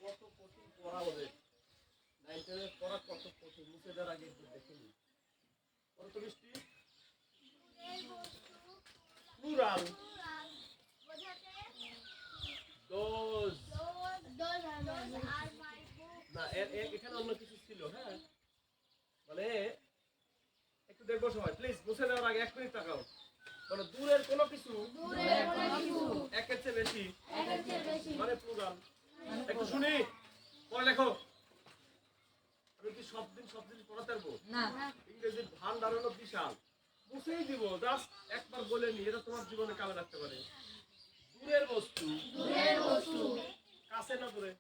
কত কঠিন পড়া ওদের নাইনটেনের পড়া কত কঠিন মুখে দেওয়ার আগে একটু দেখে নি কত বৃষ্টি প্লুরাল দোজ না এখানে অন্য কিছু ছিল হ্যাঁ মানে একটু দেখবো সময় প্লিজ মুছে দেওয়ার আগে 1 মিনিট তাকাও মানে দূরের কোনো কিছু একের চেয়ে বেশি মানে প্লুরাল একটু শুনি পড়ে লেখো আমি কি সব দিন পড়াতে পারবো না ইংরেজির ভান্ডার হলো বিশাল মুছেই দিব জাস্ট একবার বলে নি এটা তোমার জীবনে কাজে লাগতে পারে দূরের বস্তু কাছে না দূরে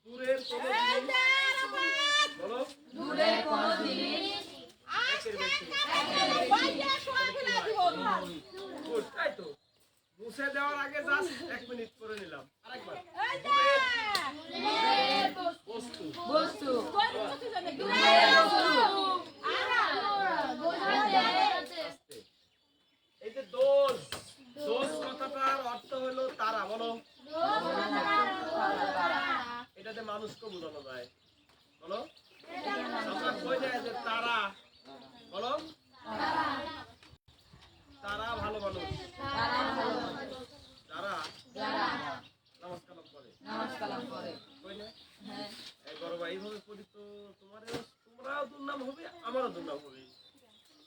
দূরের কোনো জিনিস বলো দূরের কোনো জিনিস একের বেশি গুড তাই তো মুছে দেওয়ার আগে জাস্ট 1 মিনিট করে নিলাম আরেকবার বস্তু এই যে দোষ কথাটার অর্থ হলো তারা বলো এটাতে মানুষকে বোঝানো যায় বলো আমরা কই যায় যে তারা বলো তারা ভালো মানুষ যারা নামাজ কালাম করে কই না হ্যাঁ এই বড় ভাই এইভাবে পড়ি তো তোমরাও দুর্নাম হবে আমারও দুর্নাম হবে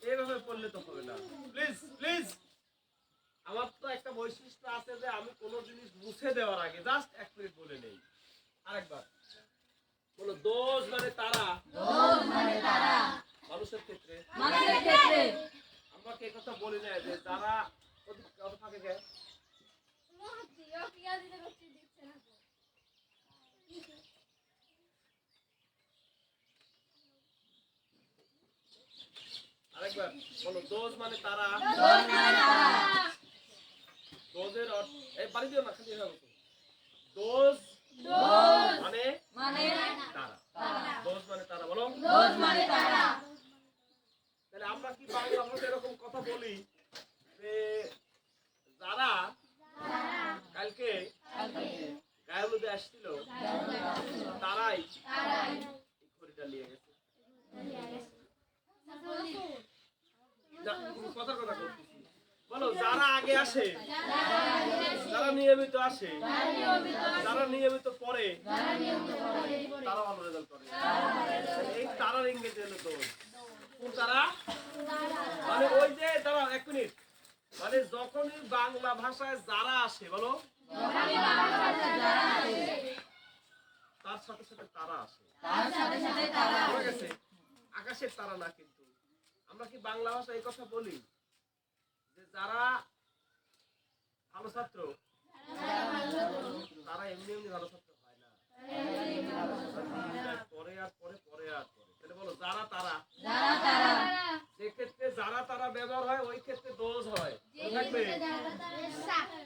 এইভাবে পড়লে তো হবে না প্লিজ আমার তো একটা বৈশিষ্ট্য আছে যে আমি কোনো জিনিস মুছে দেওয়ার আগে জাস্ট 1 মিনিট বলে নেই আরেকবার বলো দোষ মানে তারা মানুষের ক্ষেত্রে আমরা কি কথা বলি না যে যারা কত থাকে গে আরেকবার বলো দোষ মানে তারা দোষের অর্থ এই বাড়ি দিও না খালি হবে দোষ মানে তারা দোষ মানে তারা বলো তাহলে আমরা কি বাংলা ভাষায় এরকম কথা বলি যে যারা কালকে গায়ে আসছিল তারাই এই ঘড়িটা নিয়ে গেছে কথা বলতেছি বলো যারা আগে আসে যারা নিয়মিত আসে যারা নিয়মিত পড়ে তারা ভালো রেজাল্ট করে এই তারার ইংরেজি হলো দোষ কোন তারা মানে ওই যে তারা 1 মিনিট মানে যখনই বাংলা ভাষায় যারা আসে বলো তার সাথে সাথে তারা আসে ঠিক আছে আকাশের তারা না কিন্তু আমরা কি বাংলা ভাষায় এই কথা বলি যে যারা ভালো ছাত্র তারা এমনি ভালো ছাত্র হয় না পরে তাহলে বলো যারা তারা সেক্ষেত্রে যারা তারা ব্যবহার হয় ওই ক্ষেত্রে দোষ হয় থাকবে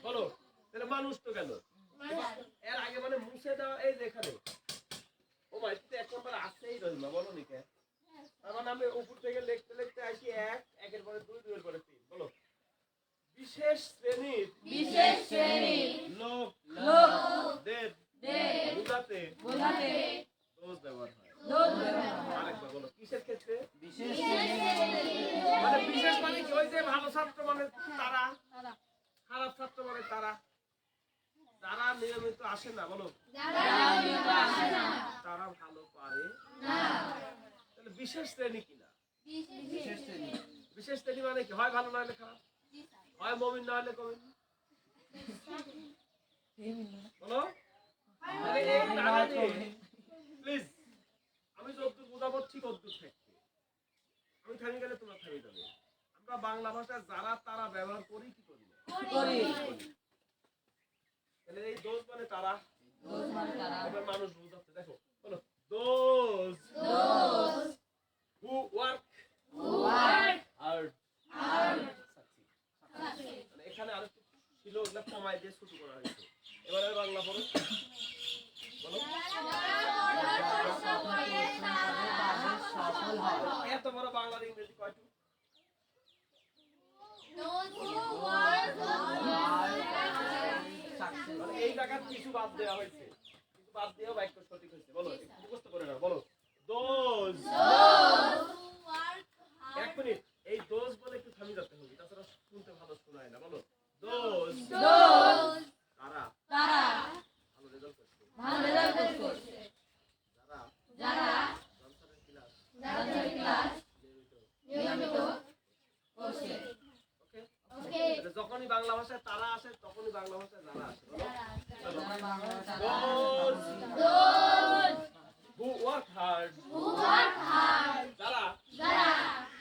বলো তাহলে মানুষ তো গেল এর আগে মানে মুছে দেওয়া এই যে এখানে ও ভাই তুই 1 নম্বর আসছেই রইল বলো নি কে তার মানে আমি উপর থেকে লিখতে আসি 1 এর পরে 2 2 এর পরে 3 বলো বিশেষ শ্রেণীর লোকদের বোঝাতে দোষ ব্যবহার হয় আরেকবার বলো কিসের ক্ষেত্রে বিশেষ মানে বিশেষ মানে কি ওই যে ভালো ছাত্র মানে তারা খারাপ ছাত্র মানে তারা যারা নিয়মিত আসে না বলো তারা ভালো পারে না তাহলে বিশেষ শ্রেণী কিনা বিশেষ শ্রেণী মানে কি হয় ভালো না হলে খারাপ হয় মুমিন না হলে কমিন বলো প্লিজ আমি যতদূর বোঝাবো ঠিক অদ্ভুত থাকবে আমি থামি গেলে তোমরা থামি যাবে আমরা বাংলা ভাষায় যারা তারা ব্যবহার করি কি করি তাহলে এই দোষ মানে তারা এবার মানুষ বুঝাচ্ছে দেখো বলো দোজ who work hard মানে এখানে আরেকটু ছিল ওগুলা কমাই দিয়ে শুরু করা হয়েছে এবারে বাংলা পড়ো বলো এত বড় বাংলার ইংরেজি কয়টু মানে এই জায়গা কিছু বাদ দেওয়া হয়েছে, কিছু বাদ দিয়েও বাক্য সঠিক হয়েছে। বলো, একটু মুখস্থ করে নাও। বলো, দোজ। এক মিনিট, এই দোজ বলে একটু থামিয়ে যেতে হবে, তাছাড়া শুনতে ভালো শোনায় না। বলো, দোজ। কারা ভালো রেজাল্ট করছে? যারা জনসারের ক্লাস নিয়মিত করছে। ওকে, যখনই বাংলা ভাষায় তারা আসে তখনই বাংলা ভাষায় যারা আসে। Who work hard, যারা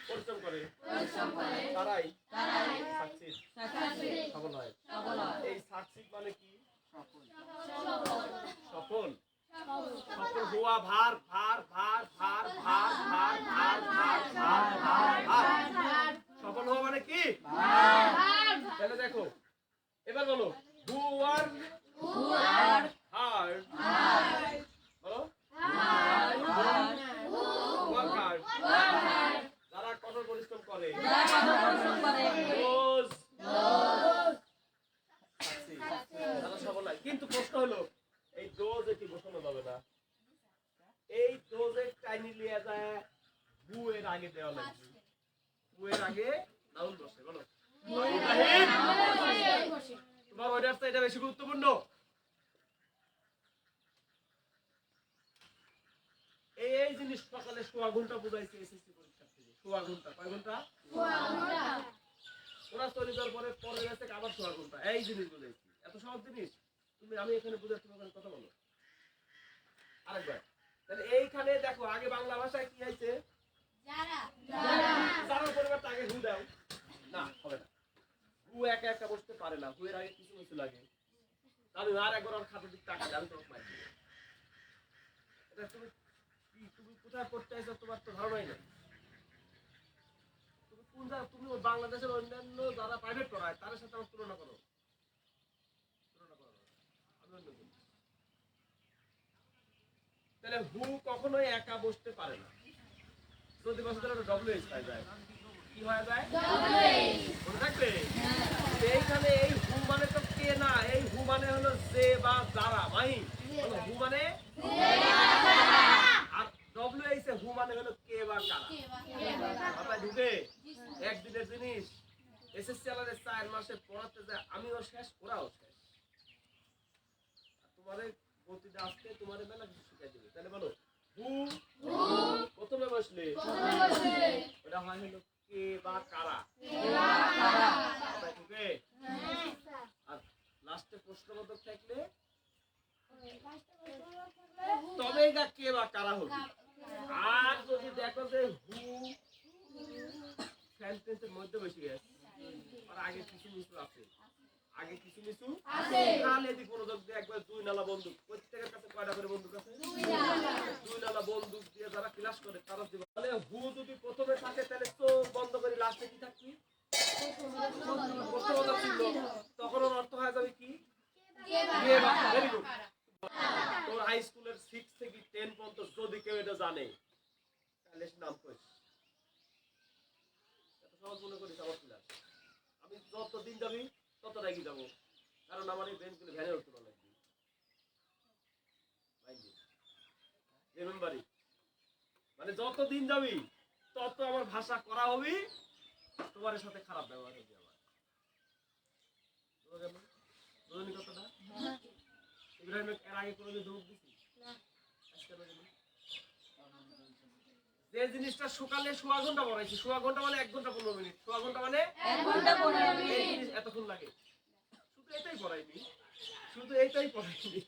পরিশ্রম করে তারাই সফল হয়। এই সাকসিড মানে কি? সফল। সফল হওয়া, ভার ভার ভার ভার ভার ভার ভার ভার ভার ভার। সফল হওয়া মানে কি? তাহলে দেখো, এবার বলো, who work hard, বলো, work hard, যারা কঠোর পরিশ্রম করে, যারা সফল হয়। কিন্তু প্রশ্ন হলো, এই ডোজ কি বসানো যাবে না? এই ডোজের টাইনি লিয়ে যায় বুয়ের আগে দেওয়া লাগবে। বুয়ের আগে নাউন বসে। বলো, তোমার অর্ডারটা এটা বেশি গুরুত্বপূর্ণ। এই জিনিস সকালে 1.5 ঘন্টা বুঝাইছে এসএসসি পরীক্ষা থেকে। 1.5 ঘন্টা। কয় ঘন্টা? 1.5 ঘন্টা। ওরা চলে যাওয়ার পরে পরের ব্যাচে আবার 1.5 ঘন্টা এই জিনিস বুঝাইছি। এত সহজ জিনিস আমি এখানে বুঝাচ্ছি, তোমার কথা বলো আরেকবার। তাহলে এইখানে দেখো, আগে বাংলা ভাষায় কি হয়েছে? যারা পরিবারটা আগে হু দাও না, হবে না। হু একা একা বসতে পারে না, হুয়ের আগে কিছু কিছু লাগে। আমি আর একবার ওর খাতার দিক তাকাই, আমি তোমাকে মাইছি। এটা তুমি কোথায় পড়তে আসছো তোমার তো ধারণাই নেই। তুমি বাংলাদেশের অন্যান্য যারা প্রাইভেট পড়ায় তাদের সাথে আমার তুলনা করো। তাহলে হু কখনোই একা বসতে পারে না। প্রতি বছর ডব্লিউএইচ পাই যায়। কি হয়ে যায়? মনে থাকবে? এইখানে এই হু মানে তো কে না, এই হু মানে হলো যে বা যারা। মাহি, হু মানে আর ডব্লিউএইচ এ হু মানে হলো কে বা কারা। মাথায় ঢুকে? একদিনের জিনিস এসএসসি আলাদা 4 মাসে পড়াতে যায়, আমিও শেষ, ওরাও শেষ। তোমারে গতিতে আসতে তোমারে মেলা কিছু শিখাই দেবে। তাহলে বলো, হু প্রথমে বসলে ওটা হয় হলো কে বা কারা। মাথায় ঢুকে? আর লাস্টে প্রশ্নবোধক থাকলে তবেই যা কে বা কারা হবে। আর যদি দেখো যে হু সেন্টেন্সের মধ্যে বসে গেছে, আর আগে কিছু মিছু আছে, আগে কিছু মিছু আছে, তাহলে যদি মনোযোগ দিয়ে একবার 2 নালা বন্দুক, প্রত্যেকের কাছে কয়টা করে বন্দুক আছে? 2 নালা বন্দুক দিয়ে যারা ক্লাস করে তারা দিবে। তাহলে হু যদি প্রথমে থাকে তাহলে চোখ বন্ধ করে লাস্টে কি থাকবি? প্রশ্নবোধক ছিল, তখন ওর অর্থ হয়ে যাবে কি? কে বা। Very good. তোর হাই স্কুলের 6 থেকে 10 পর্যন্ত যদি কেউ এটা জানে তাহলে নাম কইস। এত সহজ মনে করিস আমার ক্লাস? আমি যত দিন যাবি তত রাগি যাবো, কারণ আমার এই বেঞ্চগুলো ভ্যানে উঠতে লাগবে। Remember it. মানে যত দিন যাবি তত আমার ভাষা করা হবি, তোমার সাথে খারাপ ব্যবহার হবে আমার। বুঝলি কথাটা? ইব্রাহিম এর আগে কোনোদিন ধমক দিছি না? যে জিনিসটা সকালে 1.5 ঘন্টা পড়াইছি, 1.5 ঘন্টা মানে 1 ঘন্টা 15 মিনিট, 1.5 ঘন্টা মানে 1 ঘন্টা 15 মিনিট, এই জিনিস এতক্ষণ লাগে। শুধু এটাই পড়াইনি, শুধু এইটাই পড়াইনি।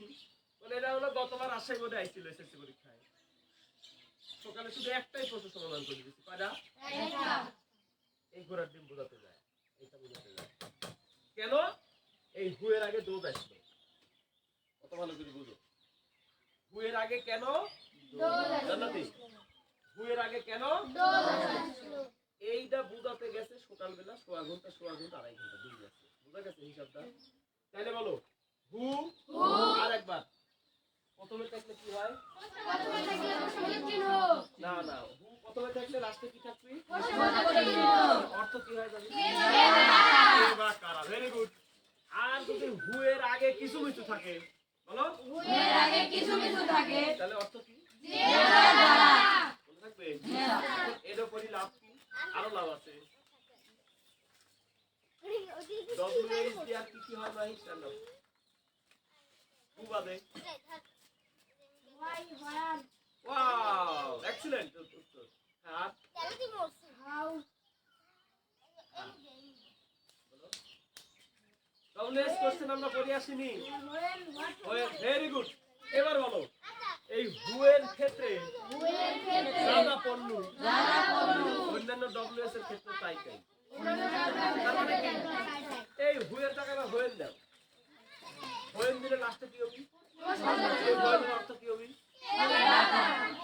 মানে এটা হলো গতবার রাজশাহী বোর্ডে আইছিল এসএসসি পরীক্ষায়। সকালে শুধু একটাই প্রশ্ন সমাধান করে দিয়েছি। কয়টা? একটা। এই ঘোড়ার ডিম বোঝাতে যায়, এইটা বোঝাতে যায়। কেন? এই হুয়ের আগে দোজ আসলো। কত ভালো করে বুঝো। হুয়ের আগে কেন দোজ আসলো? হুয়ের আগে কেন দোজ আসলো? এইটা বুঝাতে গেছে সকালবেলা 1.5 ঘন্টা 2.5 ঘন্টা দুই গেছে। বুঝা গেছে হিসাবটা? তাইলে বলো, হু আর একবার প্রথমে থাকলে কি হয়? প্রথমে থাকলে বসবাদের চিহ্ন। না না, হু প্রথমে থাকলে লাস্টে কি থাকবে? বসবাদের চিহ্ন। অর্থ কি হয় জানি? বা কারা। Very good. আর যদি হু এর আগে কিছু কিছু থাকে, বলো এর আগে কিছু কিছু থাকে। তাহলে অর্থ কি? যে বা যারা। মনে থাকবে? এর উপরই লাভ কি? আরো লাভ আছে। WH দিয়ে আর কি কি হয় ভাই? জানো? হু বাদে। ওয়াও, এক্সিলেন্ট উত্তর। আর হাউ। WH কোশ্চেন আমরা পড়ে আসিনি। Very good. এবার বলো, এই হু এর ক্ষেত্রে হুয়ের ক্ষেত্রে যারা পণ্য যারা পণ্য অন্যান্য WH এর ক্ষেত্রে তাই তাই। তার মানে কি? এই হু এর জায়গায় হোয়েন দাও। হোয়েন দিলে লাস্টে কি হবে? এই হোয়েনের অর্থ কি হবে?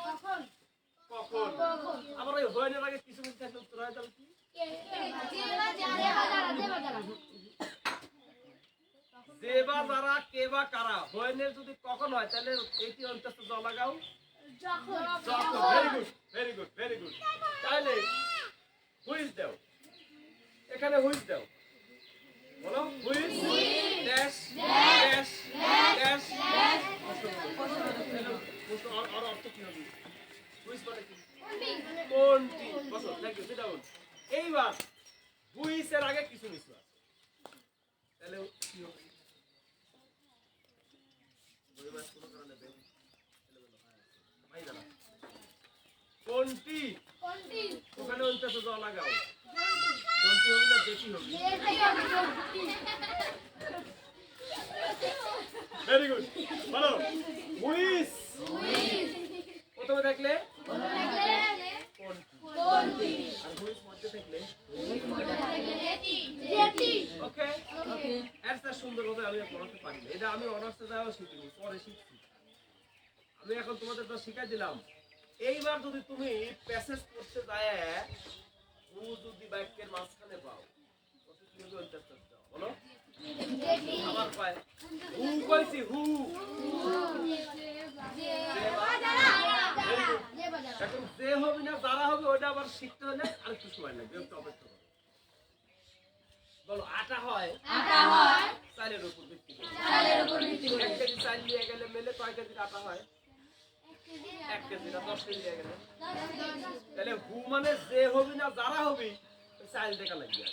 কখন কখন? আবার এই হোয়েনের আগে কিছু কিছু থাকলে উত্তর হয় তাহলে কি? যে বা যারা, কে বা কারা। হোয়েনের যদি কখন হয় তাহলে এটি অন্তত জ লাগাও। যখন। Very good, very good, very good. তাহলে হুইজ দাও। এখানে হুইজ দাও। বলো হুইজ ড্যাশ ড্যাশ ড্যাশ। আর অর্থ কি হবে? হুইজ মানে কি? কোনটি? বসো, থ্যাংক ইউ, সিট ডাউন। এইবার হুইজ এর আগে কিছু কিছু আছে। তাহলে কি হবে? কোনটি? ওখানে অন্তত জ লাগাও। কোনটি হবে না যেটি হবে? Very good. বলো হুইজ। প্রথমে দেখলে কোনটি, আর হুইজ মধ্যে দেখলে ওকে। এর সুন্দরভাবে আমি পড়াতে পারি না। এটা আমি অনার্সে যাওয়া শিখিনি, পরে শিখছি। আমি এখন তোমাদের তো শিখাই দিলাম। এইবার যদি তুমি প্যাসেজ করতে যায়, হু যদি বাক্যের মাঝখানে পাও, বলো আবার পায়। হু কইছি, হু। এখন যে হবে না যারা হবে ওইটা আবার শিখতে হলে আর একটু সময় লাগবে, একটু অপেক্ষা করো। বলো আটা হয় চালের উপর ভিত্তি করে। 1 কেজি চাল নিয়ে গেলে মেলে কয় কেজি আটা হয়? 1 কেজি না 10 কেজি নিয়ে গেলে। তাহলে হু মানে যে হবে না যারা হবে চাল দেখা লাগবে।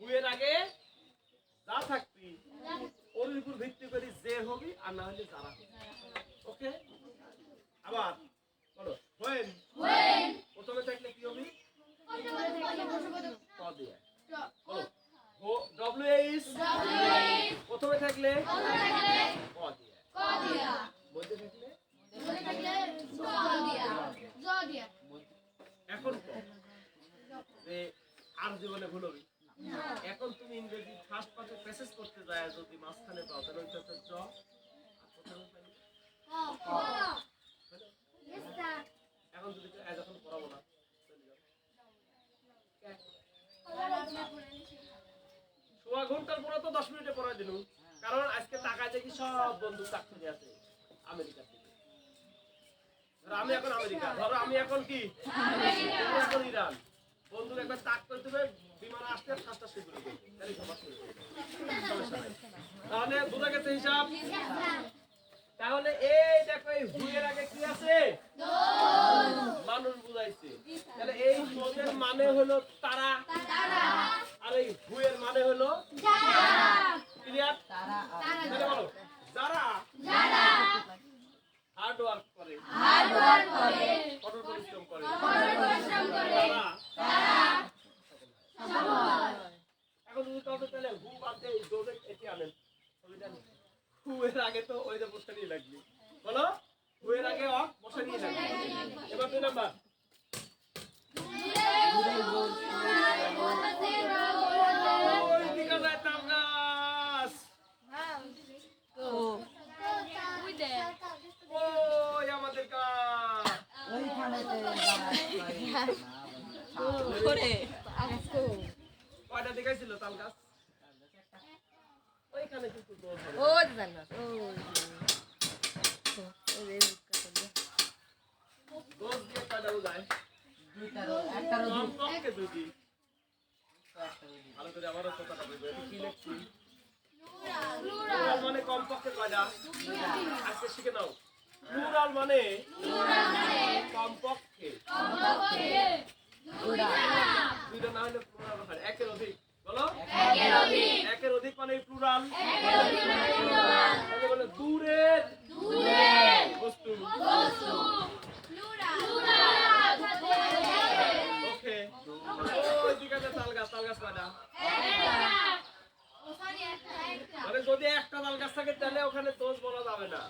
হু এর আগে যা থাকবি ওর উপর ভিত্তি করে যে হবে আর না হলে যারা হবে। ওকে। আবার বলো হোয়েন। প্রথমে থাকলে কি হবে? ক দিয়ে। বলো WH প্রথমে থাকলে ক দিয়ে। মধ্যে থাকলে এখন যে আর জীবনে ভুল হবে। এখন তুমি ইংরেজি ফার্স্ট পার্টে প্যাসেজ করতে যায় যদি মাঝখানে পাও তাহলে ওইটা হচ্ছে জ। এখন যদি যখন পড়াবো না সোয়া ঘন্টার পরে তো 10 মিনিটে পড়াই দিল। কারণ আজকে টাকায় দেখি সব বন্ধু চাকরি আছে আমেরিকা থেকে। ধরো আমি এখন আমেরিকা, ধরো আমি এখন কি এখন ইরান। বন্ধু একবার তাক করে দেবে, বিমান আসতে ফার্স্টটা শুরু করে দেবে, তাহলে সবার শুরু করে দেবে। তাহলে বোঝা গেছে হিসাব? তাহলে এই দেখো এই হুয়ের আগে কি আছে? মানুষ বুঝাইছে। তাহলে এই পদের মানে হলো তারা, আর এই হুয়ের মানে হলো ক্লিয়ার? তাহলে বলো যারা হার্ড ওয়ার্ক করে, কঠোর পরিশ্রম করে, এখন যদি কাউকে তাহলে হু বাদ দিয়ে ডোজে এটি আনেন, হু এর আগে তো ওই যে বসে নিয়ে লাগবে। বলো হু এর আগে বসে নিয়ে লাগবে। এবার 2 নাম্বার ওই দিকে যায় তাল গাছ। ওই আমাদের গাছ কয়টা দেখাইছিল তাল গাছ? ওইখানে এখানে কিন্তু দোষ হবে। ও জানো ও রে দোষ দিয়ে কয়টা বোঝায়? দুইটারও একটারও দুই কমপক্ষে দুটি। একটা দুই ভালো করে আমারও কথাটা বলবো। এটা কি লিখছি? প্লুরাল প্লুরাল মানে কমপক্ষে কয়টা? আজকে শিখে নাও। প্লুরাল মানে কমপক্ষে দুইটা না হলে প্লুরাল হয়। একের অধিক। বলো একের অধিক মানে প্লুরাল। বলে দূরের বস্তু। ওকে ওই দিকে তাল গাছ কয়টা? মানে যদি একটা তাল গাছ থাকে তাহলে ওখানে দোষ বলা যাবে না,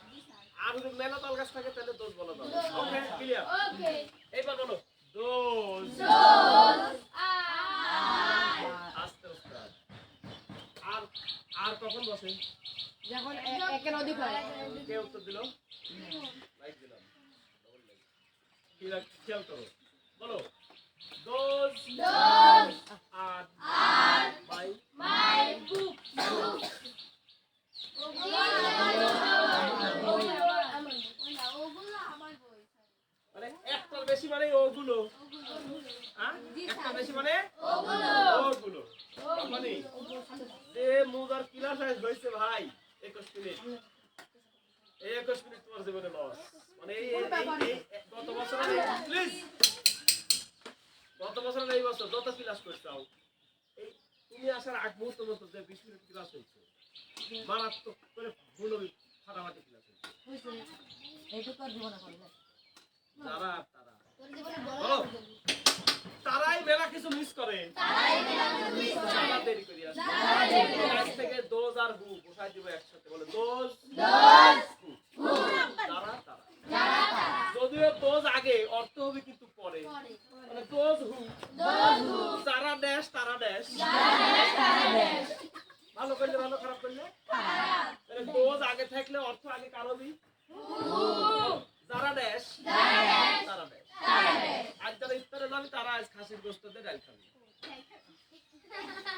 আর যদি মেলা তাল গাছ থাকে তাহলে দোষ বলা যাবে। Okay clear? এইবার বলো দোষ। আস্তে উস্তাদ। আর আর কখন বসে? যখন একের অধিক হয় কে উত্তর দিল? লাইক দিলাম। Double like. খেয়াল করো। বলো দোষ আর বাই মানে একটার বেশি মানে ওগুলো। হ্যাঁ? একটার বেশি মানে ওগুলো। মানে যে মুদার ক্লাস হয়েছে ভাই 21 মিনিট। এই 21 মিনিট তোমার জীবনে লস। মানে গত বছর প্লিজ গত বছর এই বছর যত ক্লাস করছাও এই তুমি আসার আগ মুহূর্ত মতো যে 20 মিনিট ক্লাস হয়েছে মারাত্মক করে ভুল ফাটাফাটি ক্লাস হয়েছে। এইটুকু আর জীবনে হবে না যারা তারা বলো তারাই মেলা কিছু মিস করে, যারা দেরি করে আসে। আজ থেকে দোজ আর হু বসাই দিব একসাথে। বলে দোজ হু। যারা তারা। যদিও দোজ আগে অর্থ হবে কিন্তু পরে। মানে দোজ হু যারা ড্যাশ তারা ড্যাশ। ভালো করলে ভালো, খারাপ করলে মানে দোজ আগে থাকলে অর্থ আগে কার হবে? যারা ড্যাশ তারা ড্যাশ। আজ যারা ইফতারে যাবে তারা আজ খাসির গোশত দিয়ে ডাল খাবে।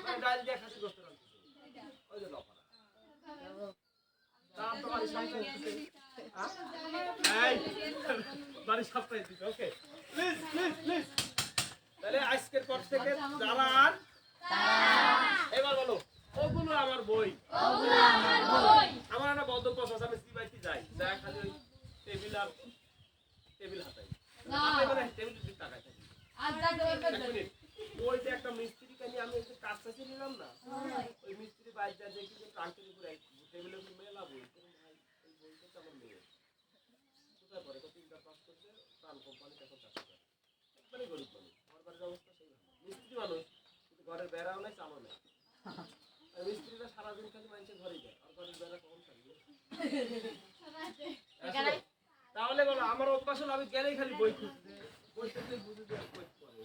মানে ডাল দিয়ে খাসির গোশত রান্না ওই যে লফারা তার তো বাড়ি সপ্তাহে দিতে। এই বাড়ি সপ্তাহে দিতে। Okay please please please. তাহলে আজকের পর থেকে যারা আর এবার বলো ওগুলো আমার বই। আমার একটা বদ্ধ প্রশ্ন, আমি সিবাইতে যাই যা খালি ওই টেবিল আর টেবিল হাতাই মানে টেবিলের দিকে তাকাই থাকি। এক মিনিট, ওই যে একটা মিস্ত্রি কানি আমি একটু কাজ চাষে নিলাম না, ওই মিস্ত্রি বাইর যা দেখি যে টাঙ্কির উপরে টেবিলের উপর মেলা বই। ভাই ওই বইটা তো আমার মেয়ে কোথায় পড়ে? কত ইন্টার পাস করছে, প্রাণ কোম্পানিতে এখন চাকরি করে। একবারে গরিব মানুষ, আমার বাড়ির অবস্থা সেই ভালো। মিস্ত্রি মানুষ কিন্তু ঘরের বেড়াও নাই, চালও নাই। আর মিস্ত্রিরা সারাদিন খালি মানুষের ঘরেই যায়, আর ঘরের বেড়া কখন থাকবে? তাহলে বলো আমার অভ্যাস হলো আমি গেলেই খালি বই খুঁজতে, বই থেকে বুঝে দিয়ে বই পড়ে।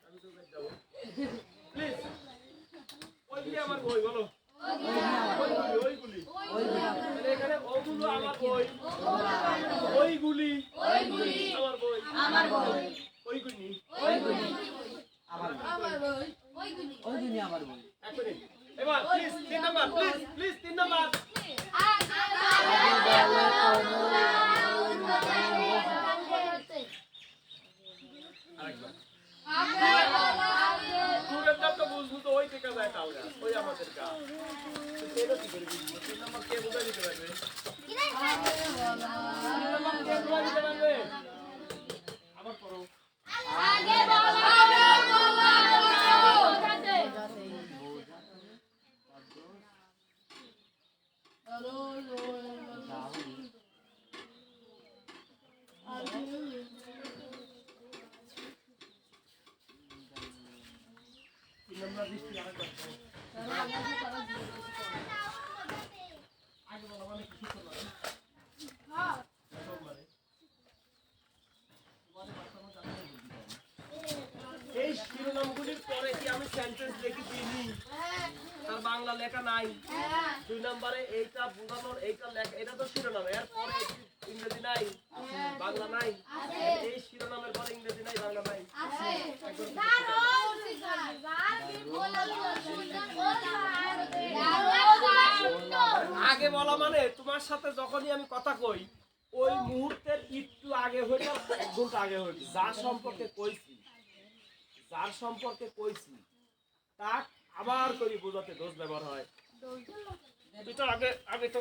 আমি তো যাবো প্লিজ। ওইগুলি আমার বই। বলো ওইগুলি। তাহলে এখানে ওগুলো আমার বই, ওইগুলি আমার বই, ওইগুলি আমার বই ওই দিনই আমার বই। এক মিনিট। এবার please 3 number, please please 3 number. আরেকবার স্টুডেন্ট তো বুঝবো তো ওই থেকে যায় তাল গাছ, ওই আমাদের গাছ। এটা কি করে বুঝবো? 3 নাম্বার কে বুঝাই দিতে পারবে? 3 নাম্বার কে বুঝাই দিতে পারবে? আবার পড়ো। এই শিরোনামগুলির পরে কি আমি সেন্টেন্স লিখে দিইনি? তার বাংলা লেখা নাই। 2 নম্বরে এইটা বোঝানোর এইটা লেখা, এটা তো শিরোনাম। এর পরে ইংরেজি নাই, বাংলা নাই। এই শিরোনামের পরে ইংরেজি নাই, বাংলা নাই। বলা মানে তোমার সাথে যখনই আমি কথা কই ওই মুহূর্তের একটু আগে হইলে 1 ঘন্টা আগে হইলে যার সম্পর্কে কইছি তা আবার করি বোঝাতে দোষ ব্যবহার হয় তুই তো আগে তো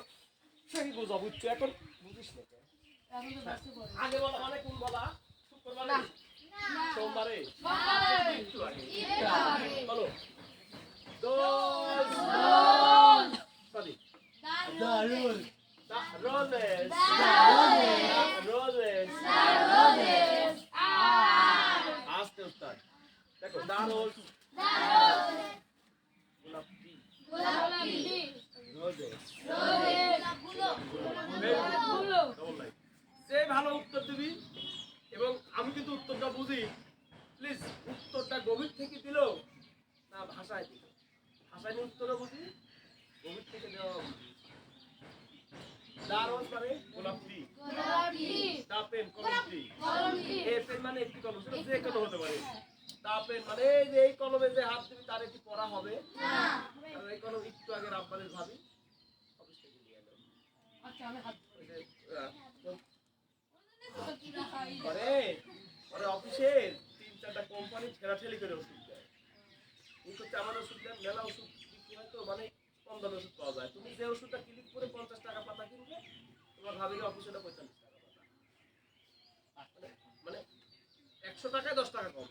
সেই বোঝা বুঝছো এখন বুঝিস না কেন? আগে বলা মানে কোন বলা শুক্রবারে সোমবারে একটু আগে বলো দোষ সরি দারুন roses আস্তে উত্তর দেখো দারোজ গোলাপি roses যে ভালো উত্তর দিবি এবং আমি কিন্তু উত্তরটা বুঝি প্লিজ উত্তরটা গভীর থেকে দিল না ভাষায় দিল ভাষায় নিয়ে উত্তরও বুঝি গভীর থেকে দেওয়া বুঝি দারোজ মানে গোলাপি দা পেন কলমটি এ পেন মানে একটি কলম সেটা যে কোনো হতে পারে দা পেন মানে এই যে এই কলমে যে হাত দিবি তার একটি পড়া হবে আর এই কলম একটু আগে রাব্বানের ভাবি অফিস থেকে নিয়ে এলো আচ্ছা আমি হাত ওই যে পরে পরে অফিসের 3-4টা কোম্পানি ঠেলাঠেলি করে ওষুধ দেয় কিন্তু আমার ওষুধ দেন মেলা ওষুধ বিক্রি হয় তো মানে কম দামে ওষুধ পাওয়া যায় তুমি যে ওষুধটা ক্লিক করে 50 টাকা পাতা কিনবে তোমার ভাবির অফিসে 45 টাকা পাতা মানে 100 টাকায় 10 টাকা কম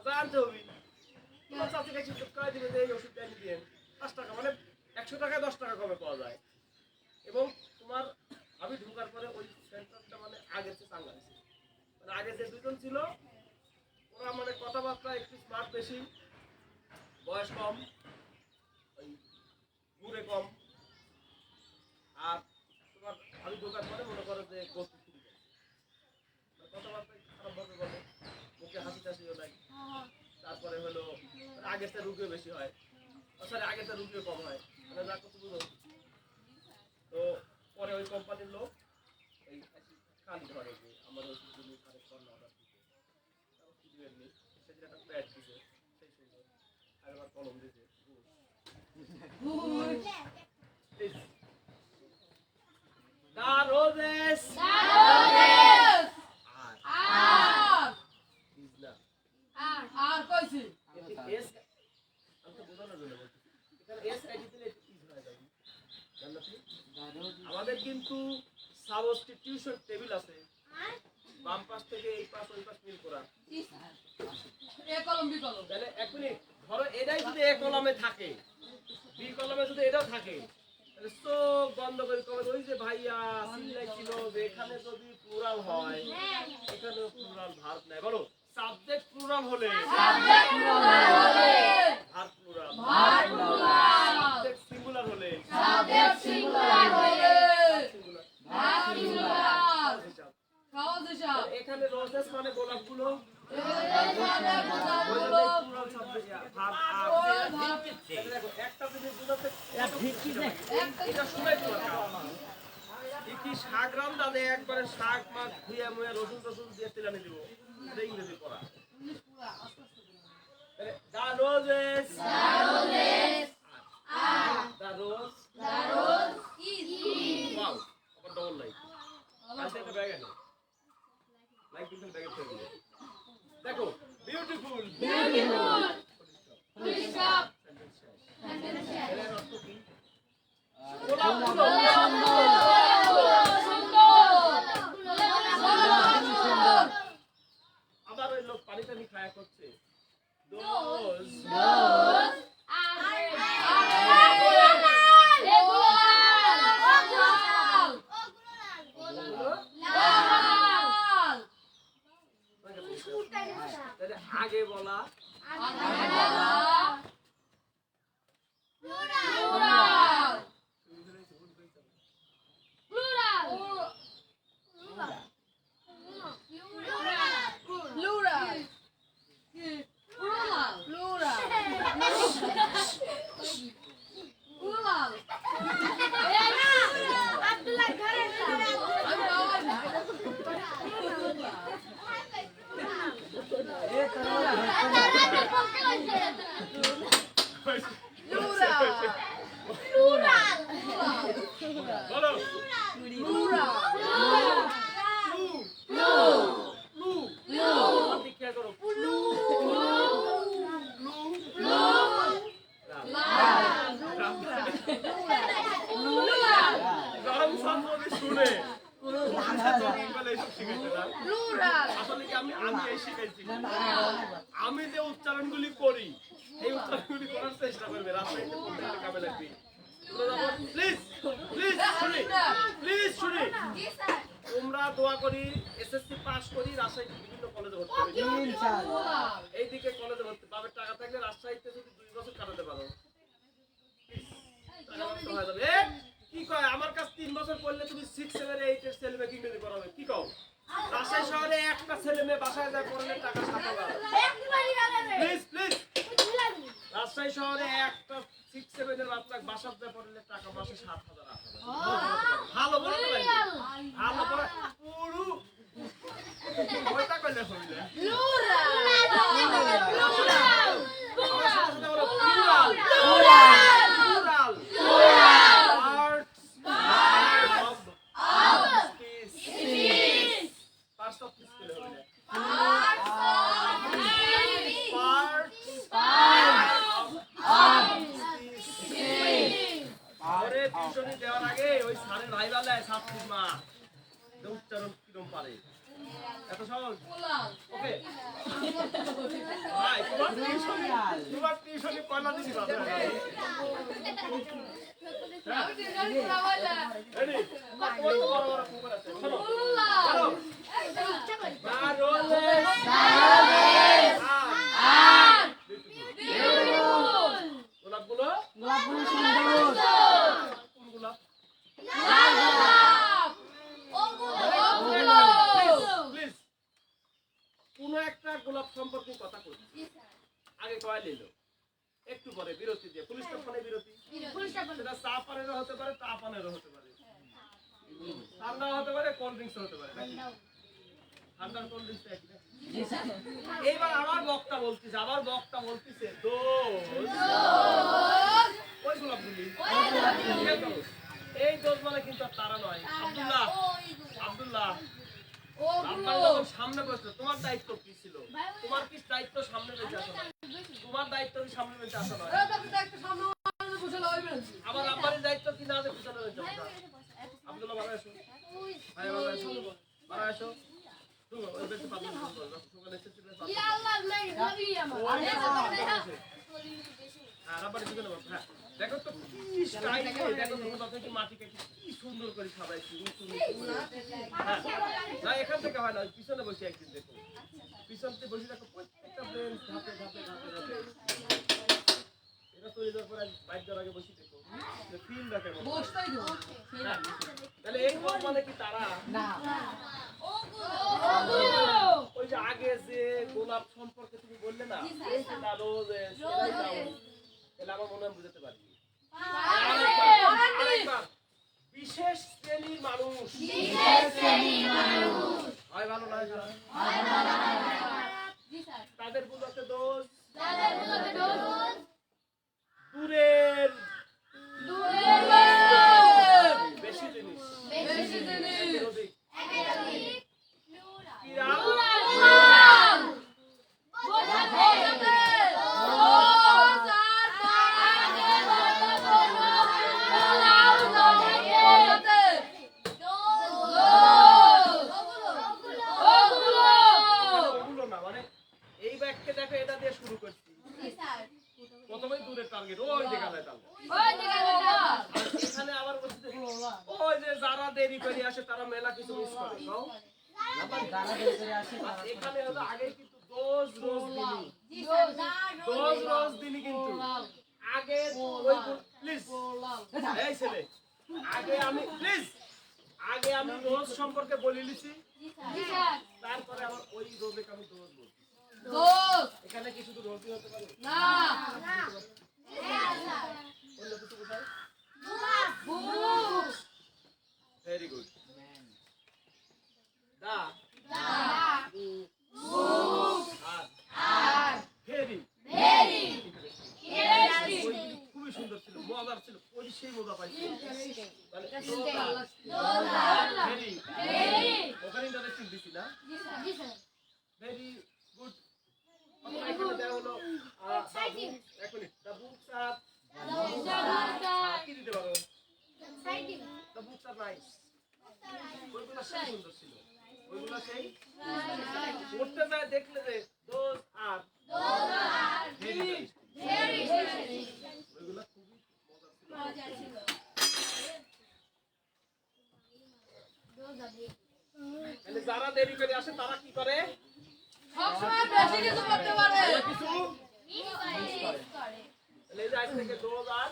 জানতে হবে তোমার চাচি কাছে কয় দিবে যে এই ওষুধটা এনে দিন 5 টাকা মানে 100 টাকায় 10 টাকা কমে পাওয়া যায় এবং তোমার আমি ঢোকার পরে ওই সেন্টারটা মানে আগের চেয়ে চাঙ্গা হয়েছে মানে আগে যে দুজন ছিল ওরা মানে কথাবার্তা একটু স্মার্ট বেশি বয়স কম ওই ঘুরে কম আর তোমার আমি ঢোকার পরে মনে করো যে গতি শুরু করে কথাবার্তা খারাপভাবে বলে মুখে হাসি টাসিও নাই তারপরে হলো আগের চেয়ে রুগীও বেশি হয় সরি আগের চেয়ে রুগীও কম হয় মানে যা কিছু বুঝো তো পরে ওই কোম্পানির লোক এই কালি ধরে যে আমার ওষুধগুলো খারাপ করলে অর্ডার দিতে তাও কিছু এমনি সেদিন একটা প্যাড দিছে সেই সুন্দর আর আবার কলম দিছে The roses R is love. আর কইছি এটি S আমি তো বোঝানোর জন্য বলছি এখানে S আইডি দিলে ইজ হয়ে যাবে জানো কি দারুন আমাদের কিন্তু সাবস্টিটিউশন টেবিল আছে বাম পাশ থেকে এই পাশ ওই পাশ মিল করা এ কলম বি কলম তাহলে এক মিনিট ধরো এটাই যদি এ কলমে থাকে বি কলমে যদি এটাও থাকে তাহলে চোখ বন্ধ করে কবে ওই যে ভাইয়া সিলাই ছিল যে এখানে যদি প্লুরাল হয় এখানে প্লুরাল ভার্ব নাই বলো সাবজেক্ট প্লুরাল হলে ভার্ব প্লুরাল সাবজেক্ট সিঙ্গুলার হলে সিঙ্গুলার এখানে রোজেস মানে গোলাপগুলো প্লুরাল সাবজেক্ট ভার্ব দেখো একটা জিনিস বুঝাতে এটা শুনাই তোমার কি শাক রান্না দে একবারে শাক মাছ ধুয়ে মুয়ে রসুন টসুন দিয়ে তেলানি দিব এটা ইংরেজি পড়া The roses The rose wow আবার ডবল লাইক আচ্ছা একটা ব্যাগ আছে লাইক পিক্সেল ব্যাগে ফেলে দিও দেখো বিউটিফুল এর অর্থ কি আবার ওই লোক পানি টানি খায়া করছে দোজ বলো লুরা লু লু লু আপনি কি করো লু লু লু রাম সামনে শুনে আসলে কি আমি এই শিখাইছি আমি যে উচ্চারণগুলি করি এই উচ্চারণগুলি করার চেষ্টা করবে রাস্তায় কামে লাগবে প্লিজ প্লিজ শুনি প্লিজ শুনি তোমরা দোয়া করি এসএসসি পাস করি রাজশাহী বিভিন্ন কলেজে ভর্তি হবে ইনশাআল্লাহ এইদিকে কলেজে ভর্তি বাবার টাকা থাকলে রাজশাহীতে যদি 2 বছর কাটাতে পারো টাকা নষ্ট হয়ে যাবে কি কয় আমার কাছে 3 বছর পড়লে তুমি 6 7 8 এর ছেলে মেয়ে কিনে পড়াবে কি কও রাজশাহী শহরে একটা ছেলে মেয়ে বাসায় যায় পড়লে টাকা 7,000 প্লিজ প্লিজ রাজশাহী শহরে একটা 6 7 এর বাসায় যায় পড়লে টাকা মাসে 7,000 8,000 ভালো বলে তো ভাই ভালো বলে পুরো কয়টা কইলে হইলে লুরা দেওয়ার আগে ওই সারের ভাইবালায় ছাত্রীর মা উচ্চারণ কিরম পারে এত সহজ ওকে ভাই তোমার টিউশনি পয়লা দিছি বাবা রেডি বড় বড় কুকুর আছে চলো মারোলে গোলাপগুলো গোলাপগুলো সুন্দর কোন গোলাপ প্লিজ কোন একটা গোলাপ সম্পর্কে কথা কই আগে কয় নিল একটু পরে বিরতি দিয়ে পুলিশ স্টেশনে বিরতি সেটা চা পানের হতে পারে চা পানের হতে পারে ঠান্ডা হতে পারে কোল্ড ড্রিঙ্কস হতে পারে ঠান্ডা কোল্ড ড্রিঙ্কস একই এইবার আমার বক্তা বলতেছে ওই গোলাপগুলি এই দোষ মানে কিন্তু তারা নয় আব্দুল্লাহ সামনে বসে তোমার দায়িত্ব কি ছিল তোমার কি দায়িত্ব সামনে বেঁচে আসা নয় তোমার দায়িত্ব কি সামনে বেঁচে আসা নয় আমার আব্বারের দায়িত্ব কি না আছে পিছনে বেঁচে আসা আব্দুল্লাহ ভালো আসো ভাই ভালো আসো ভালো আসো তুমি ওই বেঁচে পাবো সকালে এসেছিল দেখো তো কি স্টাইল দেখো তোমার কি মাটিকে কি সুন্দর করে সাজাইছি না এখান থেকে হয় না পিছনে বসে একদিন দেখো পিছনতে বসে দেখো প্রত্যেকটা ব্রেঞ্চ ধাপে ধাপে ধাপে ধাপে এটা তৈরি করার পর বাইক দেওয়ার আগে বসে দেখো ফিল দেখে তাহলে এই গোল মানে কি তারা না ওই যে আগে যে গোলাপ সম্পর্কে তুমি বললে না সেটা রোজ তাহলে আমার মনে হয় বুঝতে পারি বিশেষ শ্রেণীর মানুষ হয় ভালো নয় তাদের বুঝতে দোষ দূরের বেশি জিনিস একের অধিক প্রথমেই দূরের টার্গেট ওই দেখা যায় এখানে আবার বলছি ওই যে যারা দেরি করে আসে তারা মেলা কিছু মিস করে যারা দেরি করে আসে এখানে হলো আগে কিন্তু রোজ দিনই কিন্তু আগে ওই প্লিজ এই ছেলে আগে আমি রোজ সম্পর্কে বলে নিছি তারপরে আমার ওই রোজে আমি রোজ বলছি এখানে কি শুধু রোজই হতে পারে না অন্য কিছু কোথায় ভেরি গুড দা খুবই সুন্দর ছিল মজার ছিল সেই মজা পাইছি ভেরি ওখানে ইন্টারেস্টিং দিছি না ভেরি গুড এখানে দেওয়া হলো এক মিনিট দ্য বুকস আর কি দিতে পারো দ্য বুকস আর নাইস ওইগুলো সেই সুন্দর ছিল ওইগুলো সেই পড়তে যায় দেখলে যে দোজ আর ভেরি ওইগুলো খুবই মজার ছিল তাহলে যারা দেরি করে আসে তারা কি করে সবসময় বেশি কিছু করতে পারে কিছু তাহলে এই যে আজ থেকে দোজ আর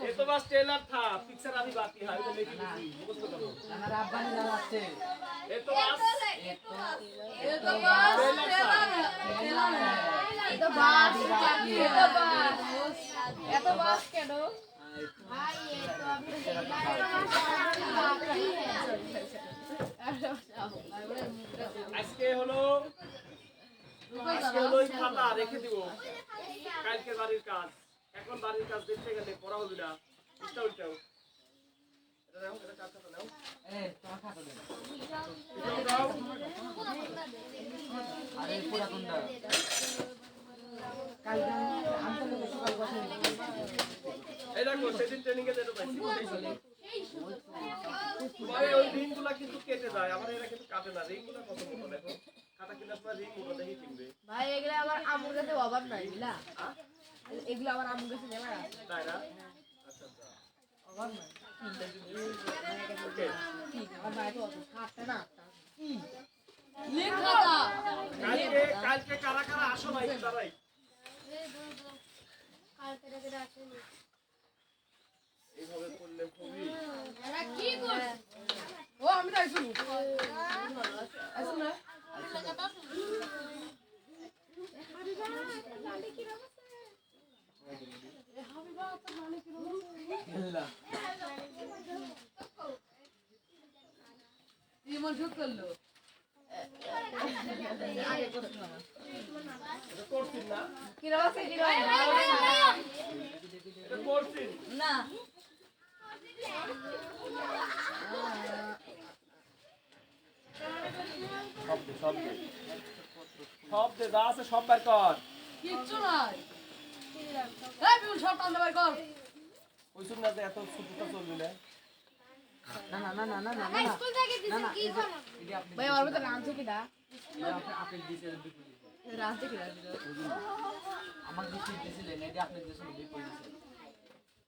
ये तो बस ट्रेलर था पिक्चर अभी बाकी है तो लेके मुझको करो না রাব্বানি না আছে ये तो बस এ তো বাস এত বাস কেন ভাই এ তো আমি আজকে হলো এই খাতা রেখে দিব কালকে বাড়ির কাজ এখন বাড়ির কাজ দেখতে গেলে পড়া হবে না ইচ্ছা উল্টাও এটা নাও এটা কাজ খাতা নাও এ তোমার খাতা দে এটাও দাও আরে পুরা কোনটা কালকে আমি তো সকাল বসে এই দেখো সেদিন ট্রেনিং এ যেতে পাইছি পরে ওই রিংগুলা কিন্তু কেটে যায় আমার এরা কিন্তু কাটে না রিংগুলা কত মোটা দেখো খাতা কিনার পর রিং মোটা দেখি কিনবে ভাই এগুলা আমার আম্মুর কাছে অভাব নাই বুঝলা এগুলো আমার আম্মুর কাছে নেওয়া আছে তাই না আচ্ছা আচ্ছা অভাব নাই ওকে আমার ভাই তো অত খাটে না লিখ খাতা কালকে কারা কারা আসো না তারাই এইভাবে করলে খুবই ও আমি তাই শুনি আসুন না আল্লাহ ইমন শুট করলো এটা করছিস না কিরকম আছে কিরকম এটা করছিস না সব দে যা আছে সব বের কর কিচ্ছু নাই এই বিউল সব টান দেবার কর কইছুন না যে এত ছুটিটা চলবি না না না না না না না না স্কুল থেকে দিছে কি করব এটি আপনি ভাই ওর মধ্যে রাম থেকে দা আপনি দিয়েছেন বিপুল রাম থেকে দা আমাকে দিয়েছিলেন এটি আপনি দিয়েছেন বিপুল দিয়েছেন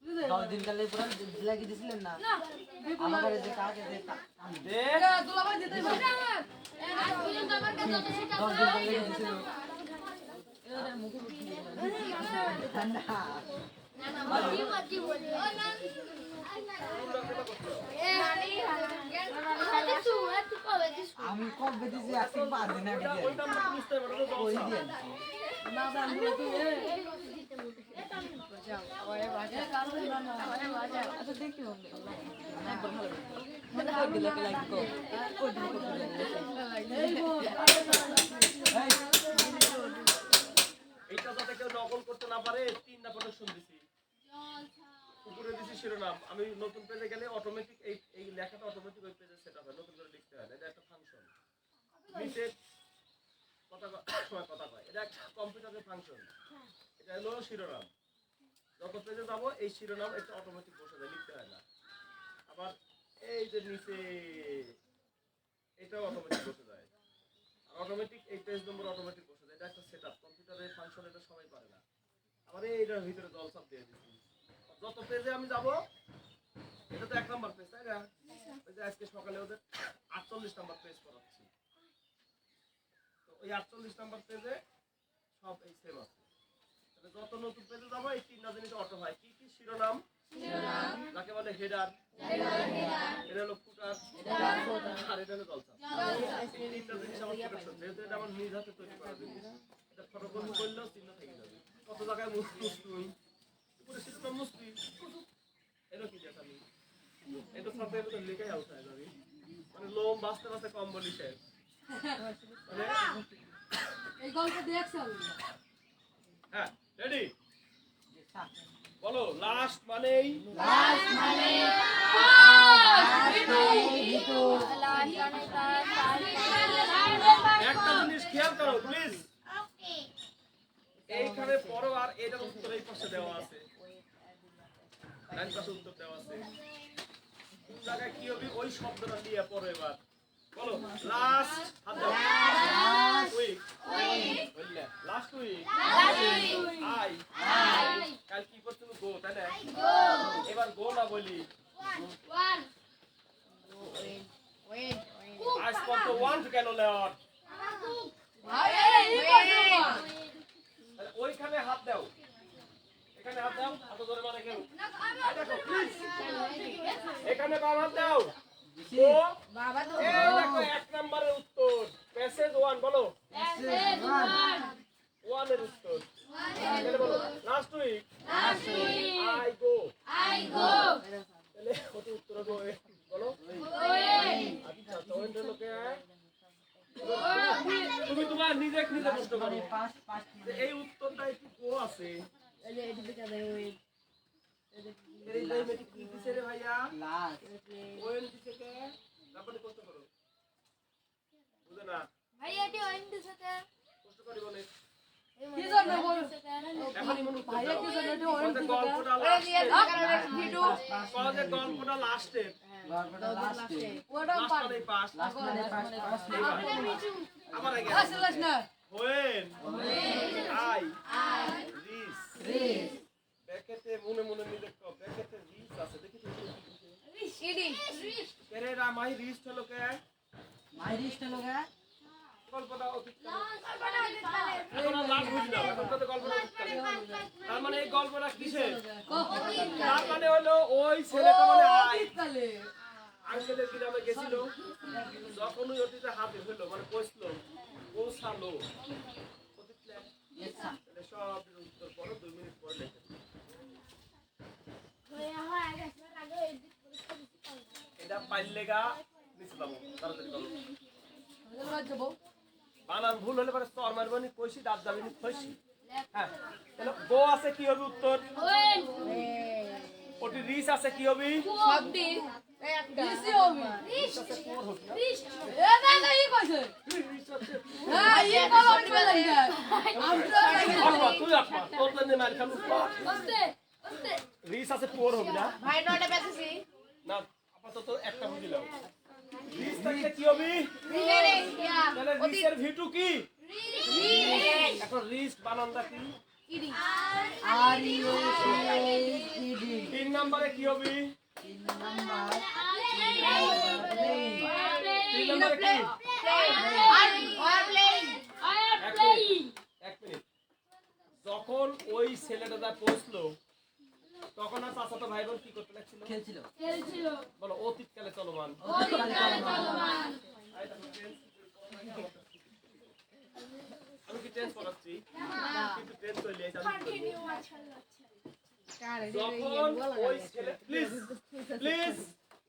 10 দিন কালে পুরো লাগি দিয়েছিলেন না আমার কাছে যে কাকে যে দে দুলাভাই দিতে পারে আজ পর্যন্ত আমার কাছে যত শিক্ষা 10 দিন কালে দিয়েছিল এর মুখে মুখে না না না মাটি মাটি বলে আমি কবে দিয়েছি আজকে 5 দিন আগে দিয়ে ওইটা আমরা বুঝতে পারবো তো ওই দিয়ে না জানবো তুই আচ্ছা দেখি হবে মানে কই দিলে কি লাগবে কই দিলে এইটা যাতে কেউ নকল করতে না পারে তিনটা প্রোটেকশন দিছি উপরে দিছি শিরোনাম আমি নতুন পেজে গেলে অটোমেটিক এই লেখাটা অটোমেটিক ওই পেজে সেট হবে নতুন করে লিখতে হয় এটা একটা ফাংশন নিচে সময় কথা কয় এটা একটা কম্পিউটারের ফাংশন এটা হলো শিরোনাম যত পেজে যাবো এই শিরোনাম এটা অটোমেটিক বসে যায় লিখতে হয় না আবার এই যে নিচে এটাও অটোমেটিক বসে যায় আর অটোমেটিক এই পেজ নম্বর অটোমেটিক বসে যায় এটা একটা সেটআপ কম্পিউটারের ফাংশন এটা সবাই পারে না আবার এইটার ভিতরে জলসাপ দিয়ে দিচ্ছি যত পেজে আমি যাব এটা তো 1 নাম্বার পেজ তাই না ওই যে আজকে সকালে ওদের 48 নাম্বার পেজ করাচ্ছি তো ওই 48 নাম্বার পেজে সব এই সেম আছে তাহলে যত নতুন পেজে যাব এই তিনটা জিনিস অটো হয় কি কি শিরোনাম যাকে বলে হেডার এটা হলো ফুটার আর এটা হলো জলসাপ এই তিনটা জিনিস আমার প্রোটেকশন যেহেতু এটা আমার নিজ হাতে তৈরি করা জিনিস এটা ফটোকপি করলেও চিহ্ন থেকে যাবে কত জায়গায় মুসলিম পুরো শিরোনাম মুসলিম এটা কি দেখাবি এটা সাথে এটা লিখাই আউটসাইড যাবে মানে লোম বাঁচতে বাঁচতে কম বলি শেষ মানে এই গল্প দেখছ হ্যাঁ রেডি বলো লাস্ট মানেই একটা জিনিস খেয়াল করো প্লিজ, এইখানে পড়ো আর এটার উত্তর এই পাশে দেওয়া আছে, ডান পাশে উত্তর দেওয়া আছে। কোন জায়গায় কি হবে ওই শব্দটা নিয়ে পড়ো এবার। বলো লাস্ট হাত দাও। উইক বললে লাস্ট উইক আই কাল কি করতে গো তাই না? এবার গো না বলি, আজ কত ওয়ান কেন লর্ড? ওইখানে হাত দাও, এখানে হাত দাও, হাত ধরে মানে কেন? দেখো প্লিজ, এখানে বাম হাত দাও। বাবা তো এই দেখো এক নম্বরের উত্তর প্যাসেজ 1 বলো, ওয়ানের উত্তর। তাহলে বলো লাস্ট উইক আই গো, তাহলে কত উত্তর হবে বলো? আচ্ছা তো ওইটা লোকে তুমি তোমার নিজে নিজে প্রশ্ন করো, যে এই উত্তরটা একটু গো আছে। এই যে এদিকে যাবে ওই এই টাইমে কি দিছে রে ভাইয়া? লাস্ট ওয়েল দিছে কে? তারপরে কষ্ট করো, বুঝে না কষ্ট করি বলে কি জন্য বল এখনই মনে উত্তর ভাইয়া দাও। কি জন্য এটা কত গল্পটা ওই দিয়ে লাস্টে, ভিডিও কত গল্পটা লাস্টে, গল্পটা লাস্টে ওটা লাস্ট মানে পাস, লাস্ট মানে পাস আবার আগে আসলে না হোয়েন আই রিস রিস ব্যাকেটে মনে মনে নি দেখো ব্যাকেটে রিস আছে, দেখি তো ইডি পেরেরা মাই রিস হলো কে? মাই রিস্ট লগা গল্পটা অতীত এখন আর লাস্ট বুঝি না, এখন তো গল্পটা অতীত তার মানে এই গল্পটা কিসের? তার মানে হলো ওই ছেলেটা মানে কালে আঙ্কেলের গ্রামে গেছিল, যখন ওই অতীতে হাতে হলো মানে পৌঁছলো পৌঁছালো অতীত লেখ। তাহলে সব উত্তর পড়ো 2 মিনিট পরে লেখো। এটা পাইলেগা নিচে যাবো তাড়াতাড়ি করো। যাবো বানান ভুল হলে পরে স্তর মারবানি কইছি দাঁত যাবেনি খইছি। হ্যাঁ তাহলে গো আছে কি হবে উত্তর? ওটি রিস আছে কি হবে? শব্দে একটা বেশি হবে রিস আছে কোর হবে না? এ না না ই কইছে রিস আছে হ্যাঁ ই কলম দিবে লাগে আমরা আকমা তুই আকমা তোর জন্য মার খালু রিস আছে কোর হবে না? ভাই নটা বেঁচেছি না আপাতত একটা বুঝিলাম। রিস থাকলে কি হবে? তাহলে রিসের ভিটু কি? এখন রিস বানানটা কি? ইডি আর ইউ সি ডি 3 নম্বরে কি হবে? 3 নাম্বার 3 নম্বরে কি? এক মিনিট। যখন ওই ছেলেটা পৌঁছলো তখন আর চাচাতো ভাই বোন কি করতে লাগছিল? খেলছিল বলো অতীতকালে চলমান। আমি কি টেন্স পড়াচ্ছি? কিন্তু টেন্স চলে এসে আমি কি করব? যখন ওই ছেলে প্লিজ প্লিজ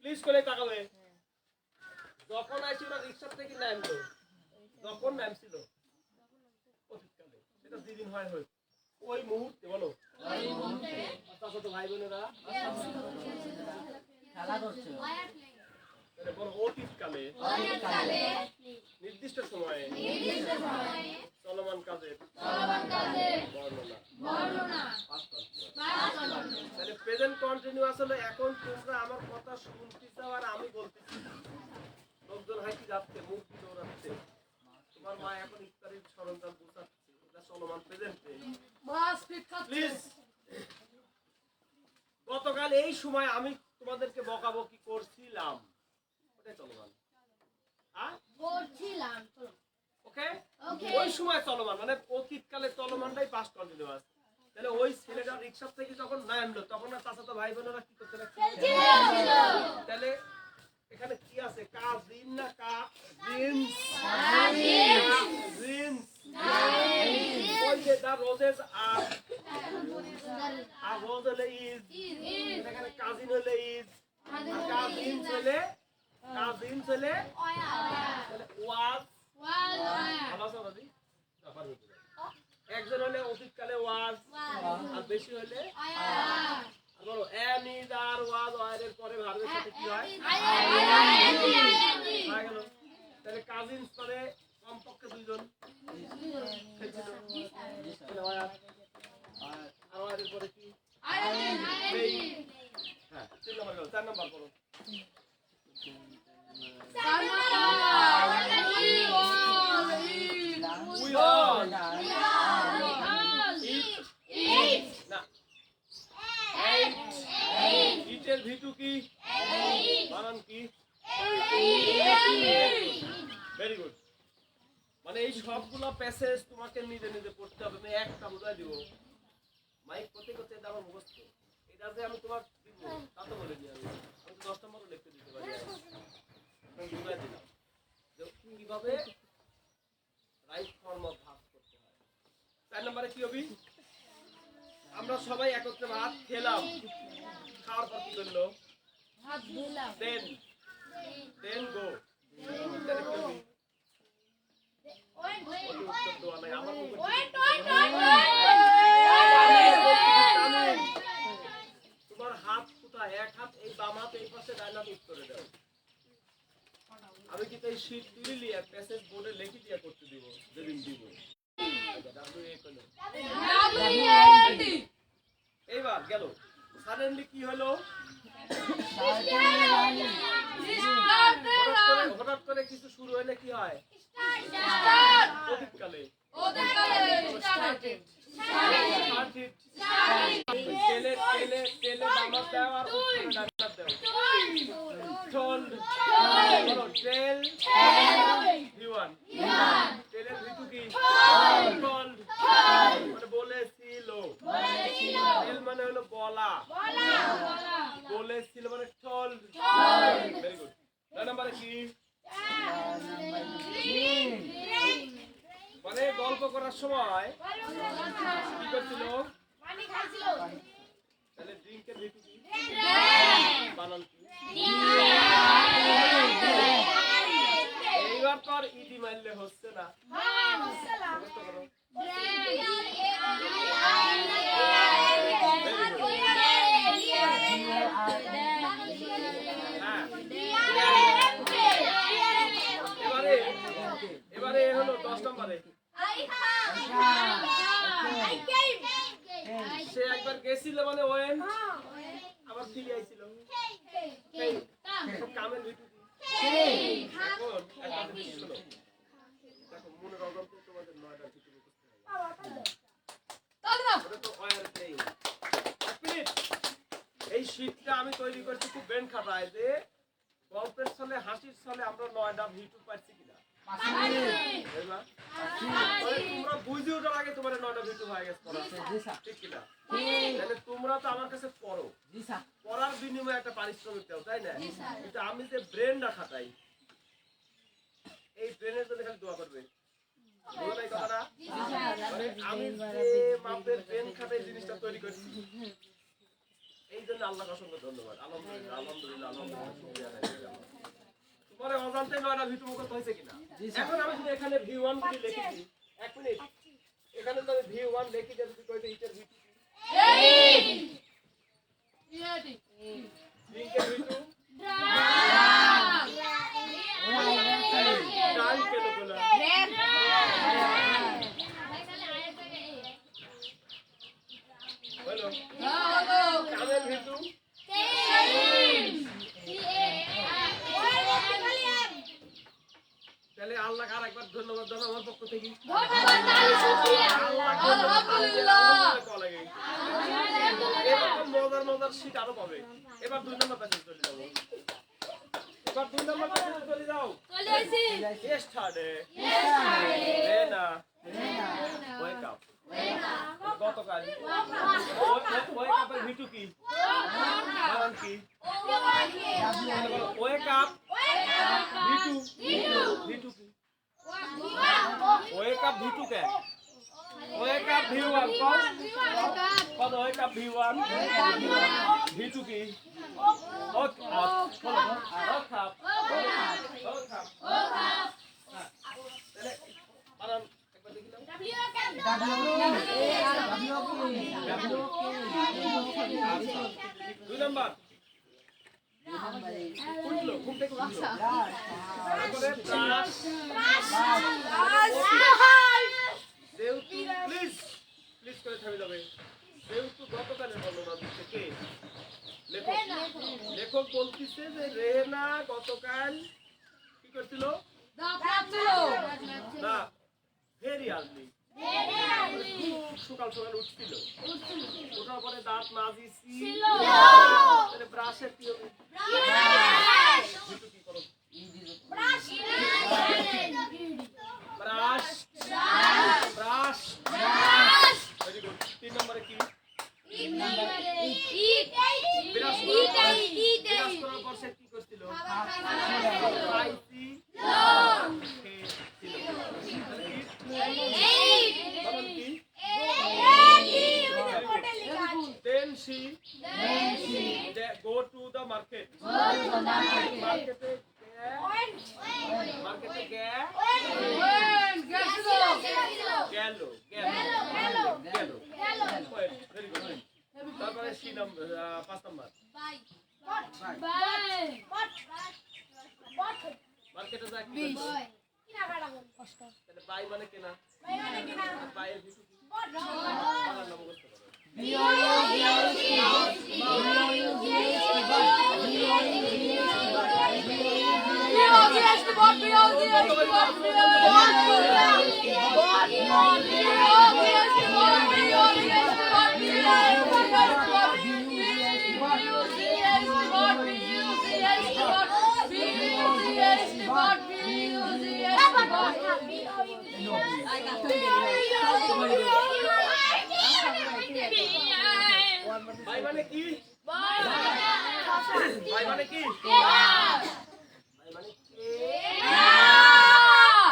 প্লিজ করে তাকাবে। যখন আইছিল না রিকশা থেকে নামলো, যখন নামছিল অতীতকালে সেটা যেদিন হয় হয় ওই মুহূর্তে বলো ওই মুহূর্তে চাচাতো ভাই বোনেরা খেলা করছে তাহলে বলো অতীতকালে নির্দিষ্ট সময়ে চলমান কাজের বর্ণনা। তাহলে প্রেজেন্ট কন্টিনিউয়াস হলো এখন তোমরা আমার কথা শুনতে চাও আর আমি বলতেছি। লোকজন হাঁটি যাচ্ছে, মুখ দিয়ে দৌড়াচ্ছে, তোমার মা এখন ইফতারির সরঞ্জাম গুছাচ্ছে, এটা চলমান প্রেজেন্টে। মাস ফিট খাচ্ছে প্লিজ গতকাল এই সময় আমি তোমাদেরকে বকাবকি করছিলাম, ওটাই চলমান। ওকে ওই সময় চলমান মানে অতীতকালে চলমানটাই পাস্ট কন্টিনিউয়াস। তাহলে ওই ছেলেটা রিকশা থেকে যখন নামলো তখন আর চাচাতো ভাই বোনেরা কি করতে লাগছিল? তাহলে এখানে কি আছে? কাজিন না কাজিনস? কাজিনস ওই যে দা রোজেস আর রোজ হলে ইজ, এখানে কাজিন হলে ইজ, কাজিনস হলে তাহলে ওয়াজ। ভালো আছে বাজি? একজন হলে অতীতকালে ওয়াজ, আর বেশি হলে আর বলো এম ইজ আর ওয়াজ এর পরে ভার্বের সাথে কি হয়? হয়ে গেল। তাহলে কাজিনস মানে কমপক্ষে দুইজন। আর এর পরে কি? হ্যাঁ, 3 নম্বর গেল। 4 নম্বর করো। We all eat. না। Eat এর ভিতু কি? বানান কি? Very good. মানে এই সবগুলো প্যাসেজ তোমাকে নিজে নিজে পড়তে হবে। আমি একটা বুঝাই দিব। মাইক করতে করতে এটা আমার মুখস্থ। এটা যে আমি তোমার দিব তা তো বলে দিই আমি। আমি তো 10 নম্বরও লিখতে দিতে পারি। আমি বুঝাই দিলাম যে কিভাবে রাইট ফর্ম অফ ভার্ব করতে হয়। 4 নম্বরে কি হবে? আমরা সবাই একত্রে ভাত খেলাম। খাওয়ার পর কি করলো? দেন গো। তাহলে কি হবে? উত্তর দেওয়া নাই। আমার তোমার হাত কোথায়? এক হাত এই বাম হাত এই পাশে, ডান হাত উত্তরে দাও। আমি কি তাই শীট তুলে নিয়ে প্যাসেজ বোর্ডে লিখে দিয়ে করতে দিব যেদিন দিব। এইবার গেল। সাডেনলি কি হলো? হঠাৎ করে কিছু শুরু হলে কি হয়? অতীতকালে তেলে বামাত দাও আর উত্তরে ডানাত দাও। told বলো টেল ভিওয়ান। টেলের ভিতু কি? told মানে বলেছিল। টেল মানে হলো বলা, বলেছিল মানে told। Very good. 9 নম্বরে কি? মানে গল্প করার সময় কি করছিল? তাহলে ড্রিঙ্কের ভিতু কি? বানান কি? এইবার তো আর ইডি মারলে হচ্ছে না। মুখস্থ করো। এবারে হলো 10 নম্বরে। সে একবার গেছিল মানে ওয়েন, আবার ফিরে আইছিল। কামের ভিতর এখন একটা জিনিস শোনো। দেখো মনে রগম তোমাদের 9টা ভিতর মুখস্থ হবে। ওটা তো ওয়ার প্লেইং। এক মিনিট। এই শীটটা আমি তৈরি করছি খুব ব্রেন খাটায় যে গল্পের ছলে হাসির ছলে আমরা 9টা ভিতর পাচ্ছি কিনা। তোমরা বুঝে ওঠার আগে তোমার 9টা ভিতর হয়ে গেছে পড়া। ঠিক কিনা? তাহলে তোমরা তো আমার কাছে পড়ো। পড়ার বিনিময়ে একটা পারিশ্রমিক দাও, তাই না? কিন্তু আমি যে ব্রেনটা খাটাই, এই ব্রেনের জন্য খালি দোয়া করবে। বলো নাই কথাটা? মানে আমি যে মাপের ব্রেন খাটাই জিনিসটা তৈরি করছি, এই জন্য আল্লাহকে অসংখ্য ধন্যবাদ। আলহামদুলিল্লাহ, আলহামদুলিল্লাহ, আলহামদুলিল্লাহ। পরে অজান্তে 9টা ভিতর মুখস্থ হয়েছে কিনা? এখন আমি যদি এখানে V1 করে লিখেছি, 1 মিনিট, এখানে তো আমি V1 লিখি যে যদি কইতে ইটার ভিতর লিখে ভিতর ডান কেন বলা? বলো কামের ভিতর তাহলে আল্লাহ আর একবার ধন্যবাদ জানাও আমার পক্ষ থেকে। এরকম মজার মজার শীত আরো পাবে। এবার 2 নম্বর প্যাসেজ চলে যাবো। এবার 2 নম্বর প্যাসেজ চলে যাও। Yesterday Lena wake up। গতকাল wake up এর ভিতু কি? বানান কি? wake up ভিতু ভিতু কি? wake up ভিতু কে? wake up ভিওয়ান কোন? কোন wake up ভিওয়ান? ভিতু কি? wake up wake up wake up। তাহলে বানান একবার দেখি নাও। উঠলো ঘুম থেকে উঠলো তারপরে যেহেতু প্লিজ প্লিজ করে থামি যাবে যেহেতু গতকালের বর্ণনা দিচ্ছে কে লেখক লেখক বলতেছে যে রেহেনা গতকাল কি করছিল না ভেরি আর্লি সকাল সকাল উঠছিল ওঠার পরে দাঁত মাজিছি তাহলে ব্রাশের কি হবে একটু কি করো ব্রাশ ব্রাশ ভেরি গুড 3 নম্বরে কি বিরাজ করার পর সে কি করছিল খাইছি Then she go to the market. Market তারপরে সি নাম্বার 5 নাম্বার মার্কেটে যা কি তাহলে বাই মানে কেনা বাইয়ের ভিতর কি বাংলা নাম করতে পারো ভাই মানে কি ভাই মানে কি ভাই মানে কে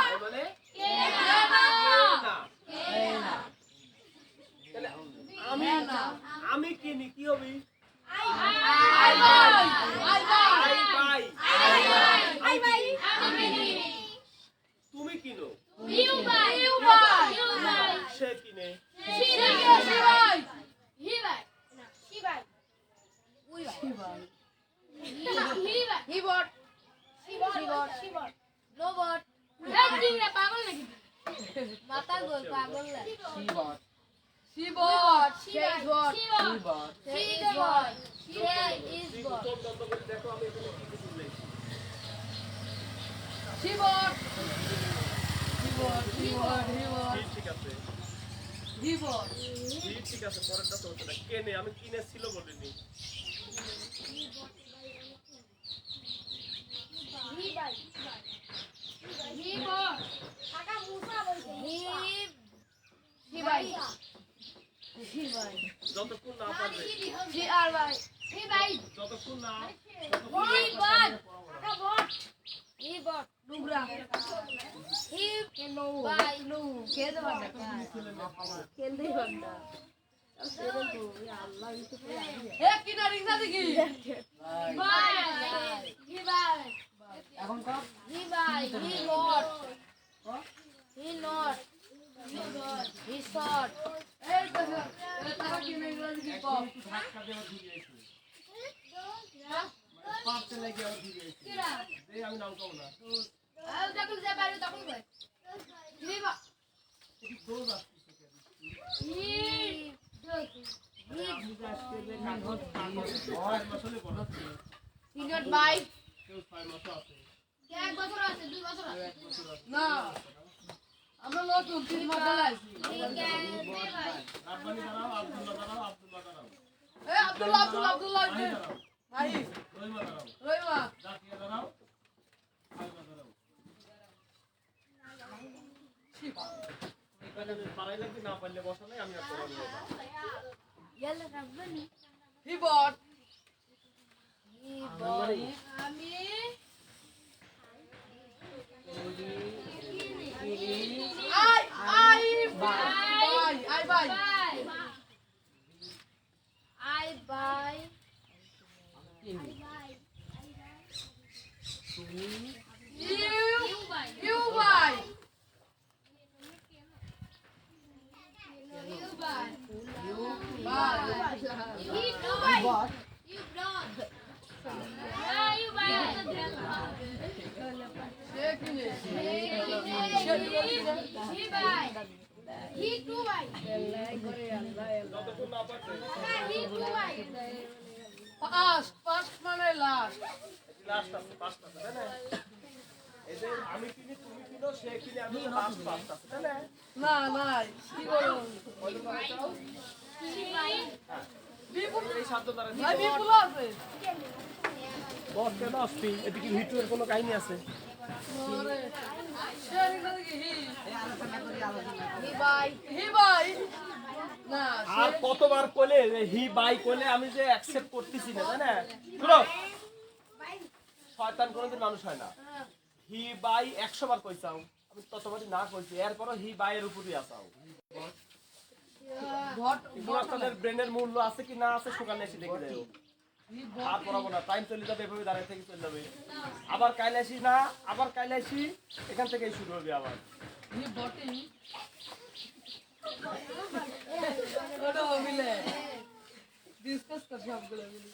ভাই মানে তাহলে আমি কিনি কি হবে তুমি কিনো সে কিনে মাথা গোল পাগল লাগে দেখো আমি এখানে কি কিছু নেই ঠিক আছে ঠিক আছে পরেরটা তো হচ্ছে না কেনে আমি কিনেছিল বলিনি যতক্ষণ না পারবে যতক্ষণ না এখন কর আমি নাম কব না আমরা নতুন 3 মাস আছি রাব্বানি দাঁড়াও আব্দুল্লাহ দাঁড়াও আব্দুল্লাহ দাঁড়াও আব্দুল্লাহ ভাই রহিমা দাঁড়াও রইমা জাকিয়া দাঁড়াও আলমা দাঁড়াও এখানে পারাই লাগবে না পারলে বসা নাই আমি আর তোমার হিবট আমি I buy. You buy. You brought. যতক্ষণ না পারছে ফার্স্ট মানে লাস্ট লাস্ট আছে পাঁচটা আছে তাই না এই যে আমি কিনি তুমি কিনো সে কিনে আমি লাস্ট পাঁচটা আছে তাই না না কি বলো কয়জন তারা চাও এই শব্দ তারা ভাই বিপুল আছে বস কেন আসবি এদিকে ভিতরের কোনো কাহিনী আছে আরে শেয়ারিং করে কি হি ভাই না আর কতবার কইলে যে হি বাই কইলে আমি যে অ্যাকসেপ্ট করতেছি না তাই না শুনো শয়তান কোনোদিন মানুষ হয় না হি বাই 100 বার কইছাও আমি ততবারই না কইছি এরপরও হি বাই এর উপরই আসাও ভট কিন্তু আপনাদের ব্রেনের মূল্য আছে কি না আছে সকালে এসে দেখে যাও আর পড়াবো না টাইম চলে যাবে এভাবে দাঁড়িয়ে থেকে চলে যাবে আবার কাইলে আসি না আবার কাইলে আসি এখান থেকেই শুরু হবে আবার হি বটি ওটা মিলে ডিসকাস কর সবগুলো মিলে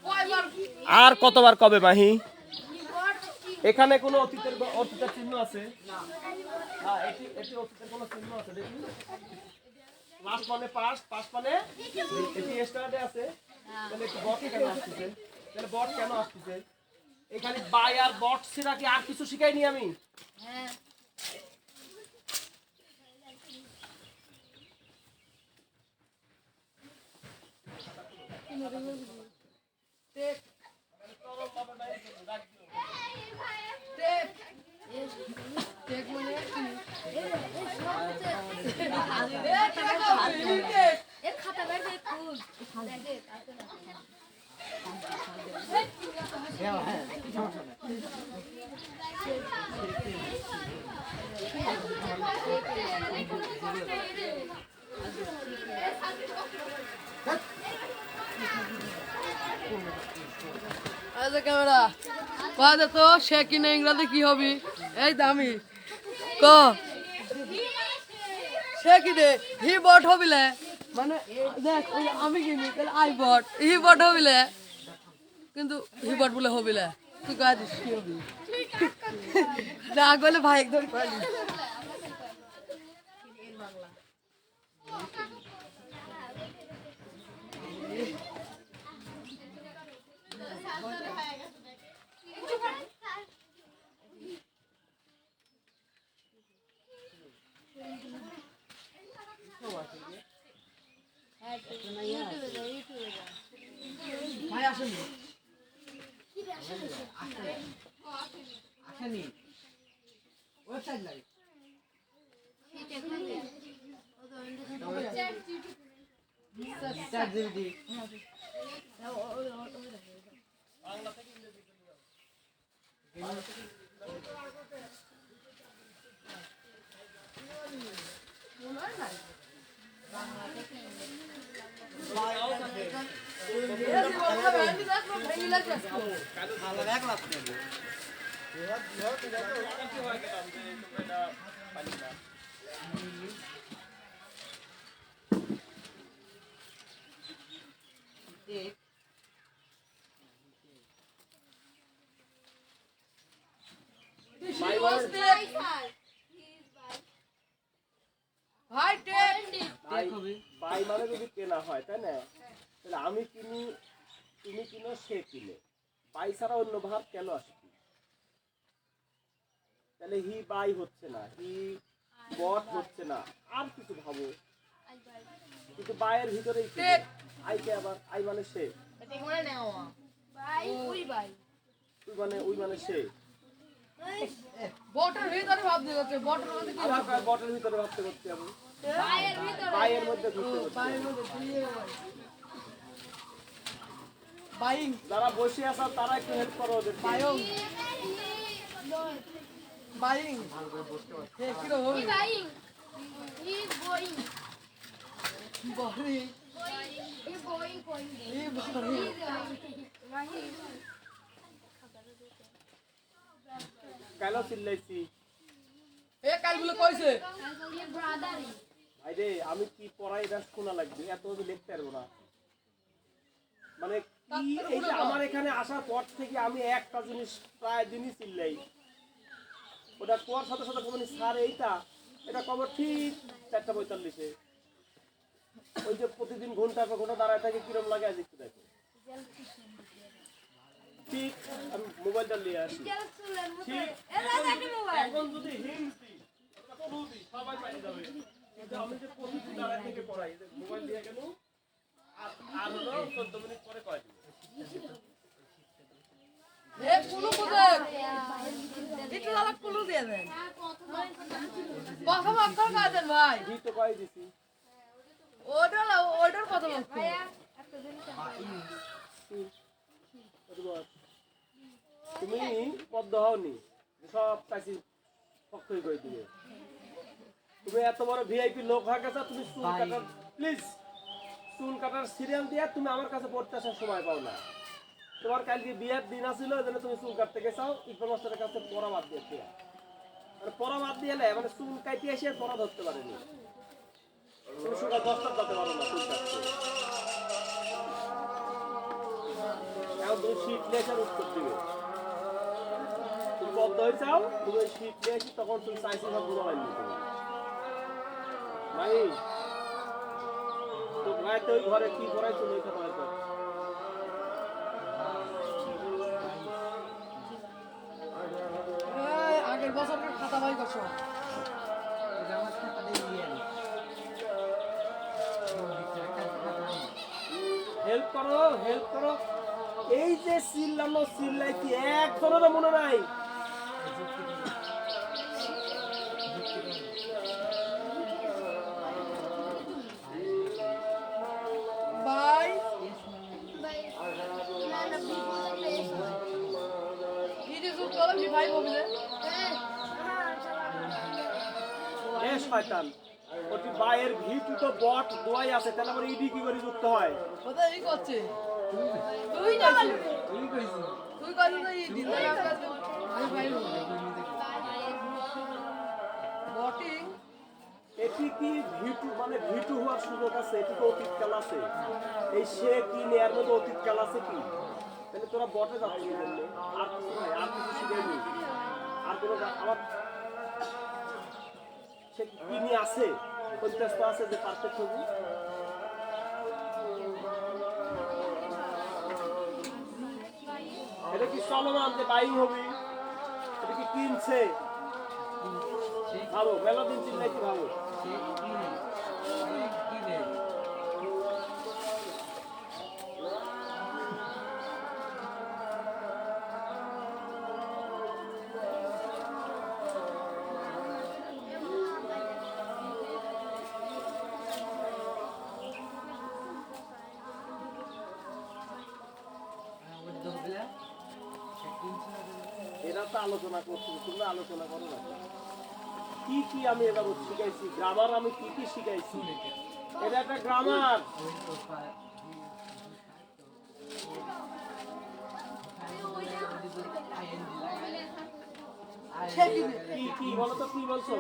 কয়বার আর কতবার কবে মাহি এখানে কোনো অতীতের চিহ্ন আছে না এটি অতীতের কোনো চিহ্ন আছে দেখি লাস্ট মানে পাস্ট মানে এটি স্টার্টে আছে তাহলে একটু বট কেন আসতেছে তাহলে বট কেন আসতেছে এখানে বাই আর বট ছাড়া কি আর কিছু শিখাইনি আমি টেক টেক মানে কি খাতা বের করে খুল আচ্ছা ক্যামেরা কয় দে তো সে কিনে ইংরাজি কি হবি এই দামি ক সে কিনে হি বট হবিলে মানে দেখ ওই আমি কিনি তাহলে আই বট হি বট হবিলে কিন্তু হি বট বলে হবিলে তুই কয় দিস কি হবি না গেলে ভাই একদম পারি ভাই আসেনি আসেনি ওয়েবসাইট লাগে ChatGPT ভাই টেক বাই মানে যদি কেনা হয় তাই না তাহলে আমি কিনি তুমি কিনো সে কিনে বাই ছাড়া অন্য ভাব কেন আসে তাহলে হি বাই হচ্ছে না হি বট হচ্ছে না আর কিছু ভাবো কিন্তু বাইয়ের ভিতরেই আইকে আবার আই মানে সে তুই মানে ওই মানে সে বটের ভিতরে ভাবতে হচ্ছে বটের মধ্যে কি আবার বটের ভিতরে ভাবতে করতে আমি বাইয়ের মধ্যে ঘুরতে করতে বাইং যারা বসে আছে তারা একটু হেল্প করো ওদের বায়ং বাইং হে কি রে হবি বড়ি ই বড়ি কেন চিল্লাইছি এ কালগুলো কইছে ভাই রে আমি কি পড়াই এটা শোনা লাগবে এত আমি লিখতে পারবো না মানে কি এই যে আমার এখানে আসার পর থেকে আমি একটা জিনিস প্রায় দিনই চিল্লাই ওটা কোয়ার সাথে সাথে কমনি স্যার এইটা এটা কবে ঠিক 4:45-এ ওই যে প্রতিদিন ঘন্টা পর ঘন্টা দাঁড়ায় থাকে কিরম লাগে আজ একটু দেখো ঠিক আমি মোবাইলটা নিয়ে আসি ঠিক এখন যদি হিন্ট দিই সবাই পাই যাবে কিন্তু আমি যে প্রতিদিন দাঁড়ায় থেকে পড়াই মোবাইল দিয়ে গেল আর হলো 14 মিনিট পরে কয় দিন এ কুলু কোথায় একটু দাদা কুলু দিয়ে দেন প্রথম অক্ষর কাজ দেন ভাই জি তো কয় দিছি ওটার কথা বলছো তুমি পদ্ম হওনি সব চাষি পক্ষই করে দিবে তুমি এত বড় ভিআইপি লোক হয়ে গেছে তুমি চুল কাটার প্লিজ চুল কাটার সিরিয়াল দিয়ে তুমি আমার কাছে পড়তে আসার সময় পাও না তোমার কালকে বিয়ের দিন আসছিল যেন তুমি চুল কাটতে গেছাও ইকবাল মাস্টারের কাছে পড়া বাদ দিয়েছে মানে পড়া বাদ দিয়ে মানে চুল কাটি এসে পড়া ধরতে পারেনি তুমি সকাল 10টার যেতে পারো না চুল কাটতে এখন তুমি শীত নিয়ে এসে উত্তর দিবে তুমি বদ্ধ হয়ে চাও তুমি শীত নিয়ে এসে তখন তুমি চাইছি সব গুলো হয়নি তুমি ভাই তো রাতে ওই ঘরে কি করাইছো ওই কথা হয়তো আগের বছরের খাতা ভাই করছো এটা আমার খাতা দিয়ে নিয়ে আনি হেল্প করো এই যে চিল্লানো চিল্লাইছি একজনেরও মনে নাই ভাই কি যে জুত করো কি ভাই বলবে এ শয়তান ওটি বাইয়ের ভিটু তো বট দোয়াই আছে তাহলে আমার ইডি কি করে যুক্ত হয় কোথায় এই করছে তুই না তুই কইছিস তুই করলি না এই দিন আমি ভাই বটিং এটি কি ভিটু মানে ভিটু হওয়ার সুযোগ আছে এটি তো অতীতকাল আছে এই সে কি নেয়ার মতো অতীতকাল আছে কি তাহলে তোরা বটে যাচ্ছিস বললে আর কিছু নাই আর কিছু শিখাইনি আর কোনো আমার সে কি নিয়ে আছে পঞ্চাশ তো আছে যে পারফেক্ট ছবি এটা কি চলমান যে বাইং হবি এটা কি কিনছে ভাবো মেলা দিন চিন্তাইছি ভাবো কি রে এরা তো আলোচনা করছি তোমরা আলোচনা করো না কি কি আমি এবার শিখাইছি গ্রামার আমি কি কি শিখাইছি এটা একটা গ্রামার কি কি বলো তো কি বলছো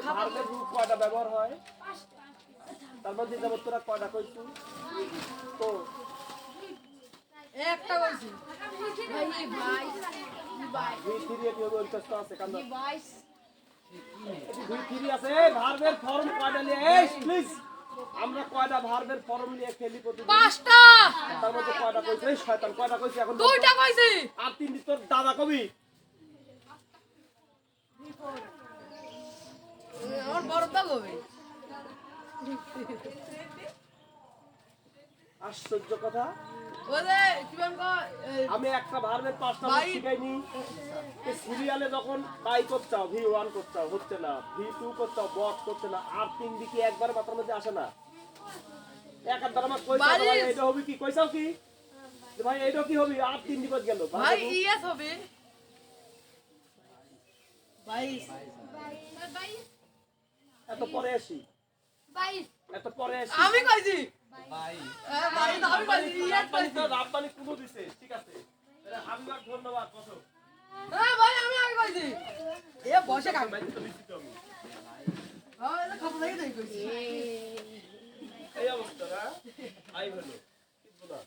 ভার্বের রূপ কয়টা ব্যবহার হয় তার মধ্যে যেমন তোরা কয়টা কইছু তো একটা কইছি ভাই ভাই দুই থ্রি এটি হবে অন্তস্থ আছে কান্দ ভাই দুই থ্রি আছে ভার্বের ফর্ম কয়টা নিয়ে এই প্লিজ আমরা কয়টা ভার্বের ফর্ম নিয়ে খেলি প্রতিদিন পাঁচটা তার মধ্যে কয়টা কইছে এই শয়তান কয়টা কইছে এখন দুইটা কইছি আর তিনটি তোর দাদা কবি আমার বড়টা কবে আশ্চর্য কথা ওরে কি বল আমি একটা ভার্বের পাঁচটা ভাই। শিখাইনি সিরিয়ালে যখন বাই করছাও V1 করছাও হচ্ছে না V2 করছাও বট করছে না আর তিন দিকে একবার মাথার মধ্যে আসে না এক আধবার আমার কইছাও বাড়ির- ভাই এটা হবে কি কইছাও কি যে ভাই এটা কি হবে আর তিন দিকে গেল ভাই ইয়েস হবে ভাই এত পরে আসি এত পরে আসি আমি কইছি ভাই ভাই আমি কইছি ইয়েস রাব্বানি কইছি তো রাব্বানি কুমু দিছে ঠিক আছে হাবিবাক ধন্যবাদ কসম ভাই আমি আগে কইছি এ বসে কাম ভাই তো লিখিত আমি এটা খাতা দেখে কইছি এই অবস্থা না আই হলো কিন্তু না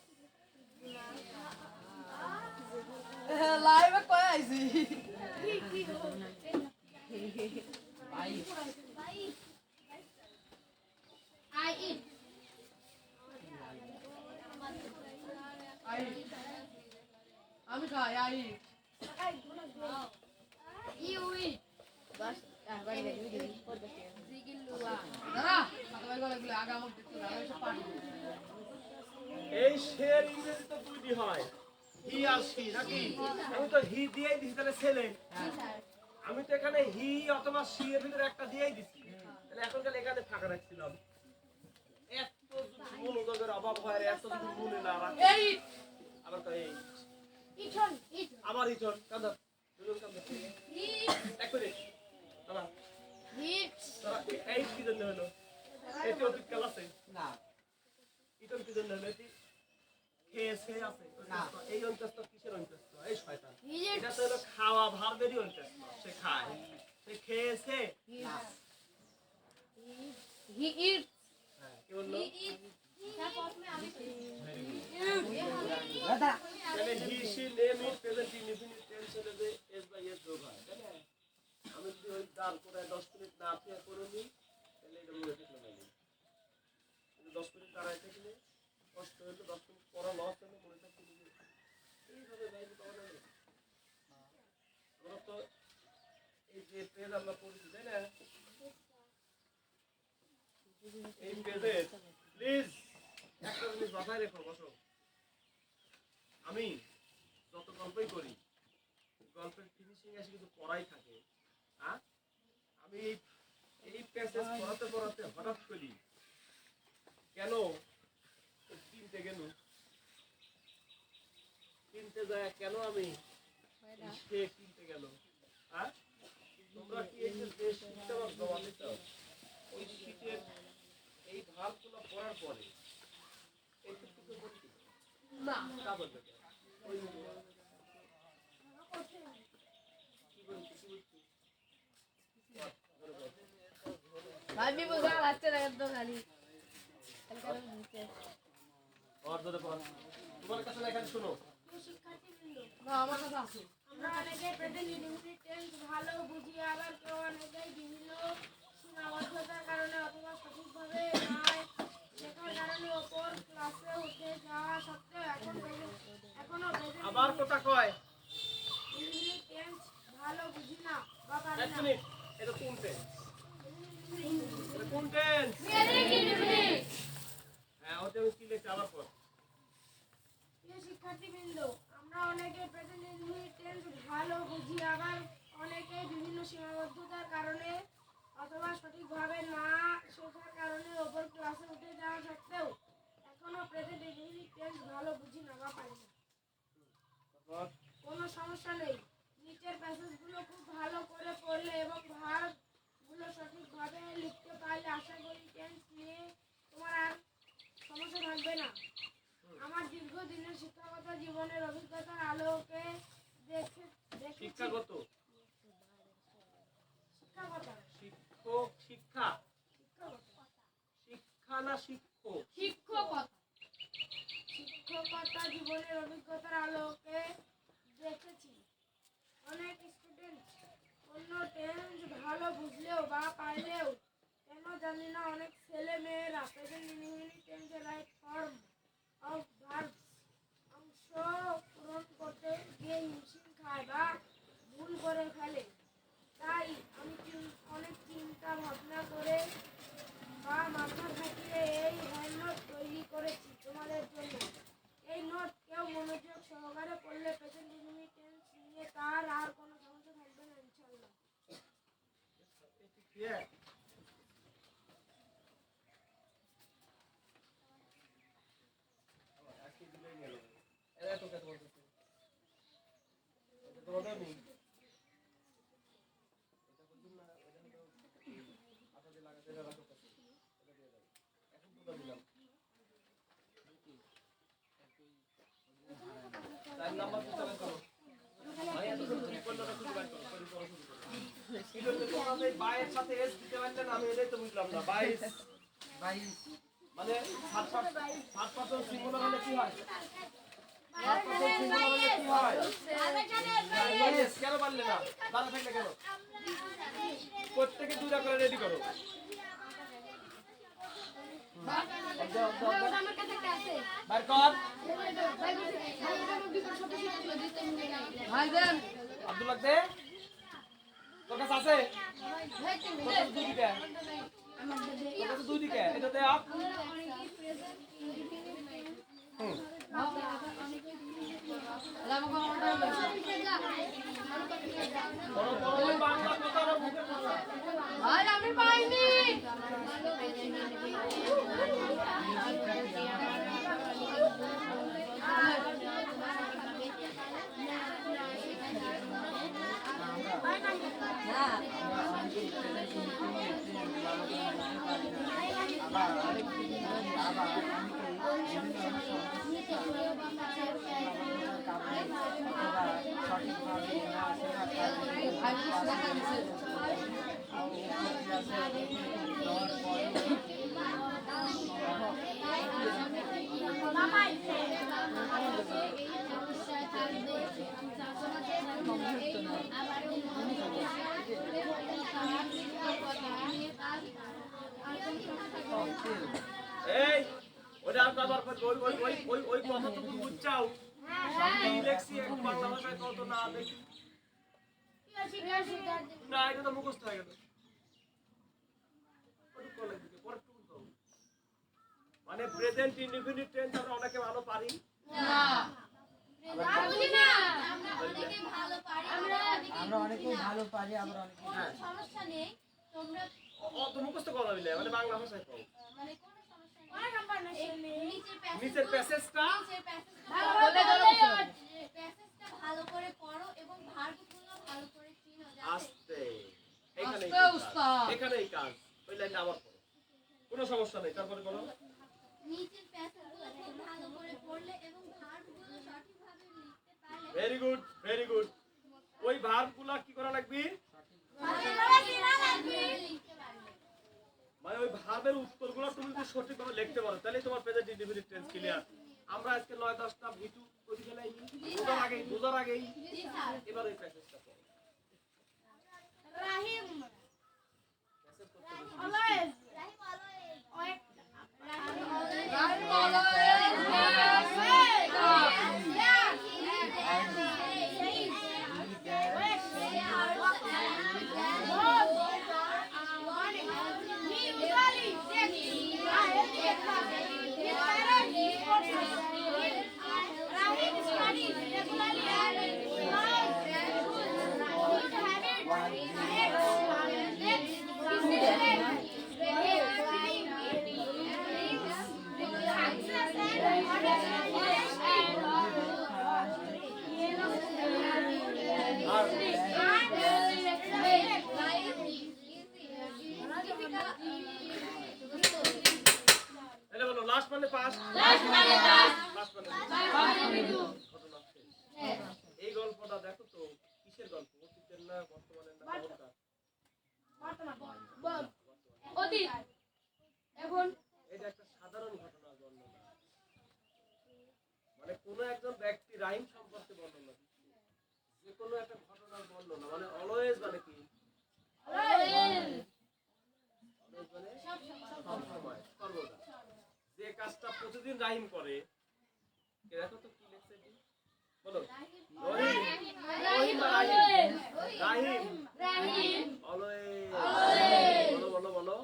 লাইভে কয় আইছি ভাই আমি খাই আই বাস ভাই দেখবি দেখবি দাদা সবাই গলে গলে আগে আমাকে দেখতে দাও এসব পানি এই শের ইংরেজি তো দুইটি হয় হি আর সি নাকি আমি তো হি দিয়েই দিছি তাহলে ছেলে আমি তো এখানে হি অথবা সি এর ভিতরে একটা দিয়েই দিছি তাহলে এখন কাল এখানে ফাঁকা রাখছিলাম এত যদি মনোযোগের অভাব হয় এত যদি মনে না রাখে এই আবার তো এই আবার ইচন কাঁদা দুজন কাঁদা এক করে দাদা তোরা এই কি জন্য হলো এতে অতিকাল আছে না ইটন কি জন্য হলো এটি খেয়েছে আছে এই অন্তস্থ কিসের অন্তস্থ এই শয়তান এটা তো হলো খাওয়া ভার্বেরই অন্তস্থ সে খায় সে খেয়েছে না হ্যাঁ কি বললো দাদা তাহলে হি সি নেম ইট প্রেজেন্ট ইনডিফিনিট টেন্স হলে যে এস বাই এস যোগ হয় তাই না আমি যদি ওই দাঁড় করে 10 মিনিট না ফিয়া করে নিই তাহলে এটা মনে থাকলো না কিন্তু 10 মিনিট দাঁড়ায় থাকলে কষ্ট হলো 10 মিনিট পড়া লস হলে মনে থাকতে এইভাবে বাইরে পাওয়া যাবে আমরা তো এই যে পেজ আমরা পড়ছি তাই না এই পেজে প্লিজ একটা জিনিস মাথায় রেখো বসো আমি যত গল্পই করি গল্পের ফিনিশিং এসে কিন্তু পড়াই থাকে হ্যাঁ আমি এই প্যাসেজ পড়াতে পড়াতে হঠাৎ করি কেন কিনতে গেল কিনতে যায় কেন আমি সে কিনতে গেল হ্যাঁ তোমরা কি এই যে শিখতে জমা চাও ওই শীতের এই ভাবগুলো পড়ার পরে এই কিছু বলছি না তা বলতে ওই ভাই বুঝা লাগছে না একদম খালি और ধরে পড় তোমার কাছে না এখানে শুনো না আমার কাছে আছে আমরা অনেকে প্রেজেন্ট ইনডিফিনিট টেন্স ভালো বুঝি আবার কেউ অনেকেই বিভিন্ন সীমাবদ্ধতার কারণে অথবা সঠিকভাবে নয় শেখার কারণে ওপর ক্লাসে উঠে যাওয়া সত্ত্বেও এখনো প্রেজেন্ট আবার কথা কয় ইনডিফিনিট টেন্স ভালো বুঝি না বা পারি এক না মিনিট এটা কোন টেন্স এটা কোন টেন্স হ্যাঁ ওতে আমি কি লিখছি আবার পড় প্রিয় শিক্ষার্থীবৃন্দ আমরা অনেকে প্রেজেন্ট ইনডিফিনিট টেন্স ভালো বুঝি আবার অনেকে বিভিন্ন সীমাবদ্ধতার কারণে অথবা সঠিকভাবে না শেখার কারণে ওপর ক্লাসে উঠে যাওয়া সত্ত্বেও এখনো প্রেজেন্ট ইনডিফিনিট টেন্স ভালো বুঝি না বা পারি না তারপর কোনো সমস্যা নেই নিচের প্যাসেজগুলো খুব ভালো করে পড়লে এবং ভার্বগুলো সঠিকভাবে লিখতে পারলে আশা করি টেন্স নিয়ে তোমার আর সমস্যা থাকবে না আমার দীর্ঘদিনের শিক্ষাগত জীবনের অভিজ্ঞতার আলোকে দেখেছি শিক্ষাগত শিক্ষাগত শিক্ষক শিক্ষা শিক্ষাগত শিক্ষা না শিক্ষক শিক্ষকতা জীবনের অভিজ্ঞতার আলোকে দেখেছি অনেক স্টুডেন্ট অন্য টেন্স ভালো বুঝলেও বা পারলেও কেন জানি না অনেক ছেলে মেয়েরা প্রেজেন্ট ইনডিফিনিট টেন্সের রাইট ফর্ম অফ ভার্বস অংশ পূরণ করতে গিয়ে হিমশিম খায় বা ভুল করে ফেলে তাই আমি অনেক চিন্তা ভাবনা করে বা মাথা খাটিয়ে এই হ্যান্ড নোট তৈরি করেছি তোমাদের জন্য এই নোট কেউ মনোযোগ সহকারে পড়লে প্রেজেন্ট ইনডিফিনিট টেন্স নিয়ে তার আর কোনো সমস্যা থাকবে না ইনশাআল্লাহ Yeah. আজকে দিলে গেল এরা তো কত বলতে তো ওটা নেই এটা বুঝুন না ওটা তো আপনাদের লাগাতে রাখো কত এটা দিয়ে দাও এখন তো দিলাম তার নাম্বার তো চালান করো ভাই এত তুমি কোন নাম্বার খুঁজে বার করো পরে পড়া শুরু করো কি বলতে তোমরা এই বাইয়ের সাথে এস দিতে পারলে না আমি এটাই তো বুঝলাম না 22 22 মানে 60% সিঙ্গুলার হলে কি হয়? 60% সিঙ্গুলার হলে কি হয়? Yes, কেন পারলে না? দাঁড়া থাকলে কেন? প্রত্যেকে দুইটা করে রেডি করো। বার কর। ভাই দেন আব্দুল্লাহ দে। তোর কাছে আছে? তোর কাছে দুই দিকে। তোর কাছে দুই দিকে। এটা দে আপ। বড় বড় ওই বাংলা কথা আর মুখে কথা। ভাই আমি পাইনি ভাই কিছু দেখা দিচ্ছে এই ওটা আর কবার ওই কথা তো তুমি বুঝছাও। আমি লেখছি একটু বাংলা ভাষায় কত না দেখি। না এটা তো মুখস্থ হয়ে গেল। মানে প্রেজেন্ট ইনডিফিনিট টেন্স আমরা অনেকে ভালো পারি না আমরা অনেকেই ভালো পারি, আমরা অনেকে সমস্যা নেই তোমরা অত মুখস্থ করা মিলে মানে বাংলা ভাষায় কও। মানে কোনো সমস্যা নেই নিচের প্যাসেজটা প্যাসেজটা ভালো করে পড়ো এবং ভার্বগুলো ভালো করে চিনো যাতে আস্তে এখানেই আস্তে কাজ। উস্তাদ। এখানেই কাজ। ওই লাইনটা আবার পড়ো। কোনো সমস্যা নেই তারপরে বলো। নিচের প্যাসেজগুলো ভালো করে পড়লে এবং ভার্বগুলো সঠিকভাবে লিখতে পারলে ভেরি গুড ভেরি গুড। ওই ভার্বগুলা কি করা লাগবে? লিখতে পারবে মানে ওই ভার্বের উত্তরগুলো তুমি যদি সঠিকভাবে লিখতে পারো তাহলেই তোমার প্রেজেন্ট ইনডিফিনিট টেন্স ক্লিয়ার। আমরা আজকে 9-10টা ভিডিও কই গেলাই বুঝার আগেই এবার এই প্যাসেজটা পড়ো। রাহিম প্যাসেজ করতে বসি। অলওয়েজ রাহিম অলওয়েজ রাহিম অলওয়েজ তাহলে বলো লাস্ট মানে পাস। লাস্ট মানে ঘটনা শেষ। এই গল্পটা দেখো তো কিসের গল্প? অতীতের না বর্তমানের না কোনটা? অতীত এখন এটা একটা সাধারণ ঘটনার বর্ণনা। মানে কোনো একজন ব্যক্তি রাহিম সম্পর্কে বর্ণনা দিচ্ছে। যে কোনো একটা ঘটনার বর্ণনা মানে অলওয়েজ মানে কি? অলওয়েজ মানে সবসময় সর্বদা। যে কাজটা প্রতিদিন রাহিম করে দেখো তো কি লেখছে কি? বলো রহিম রহিম বা রাহিম রাহিম অলওয়েজ বলো বলো বলো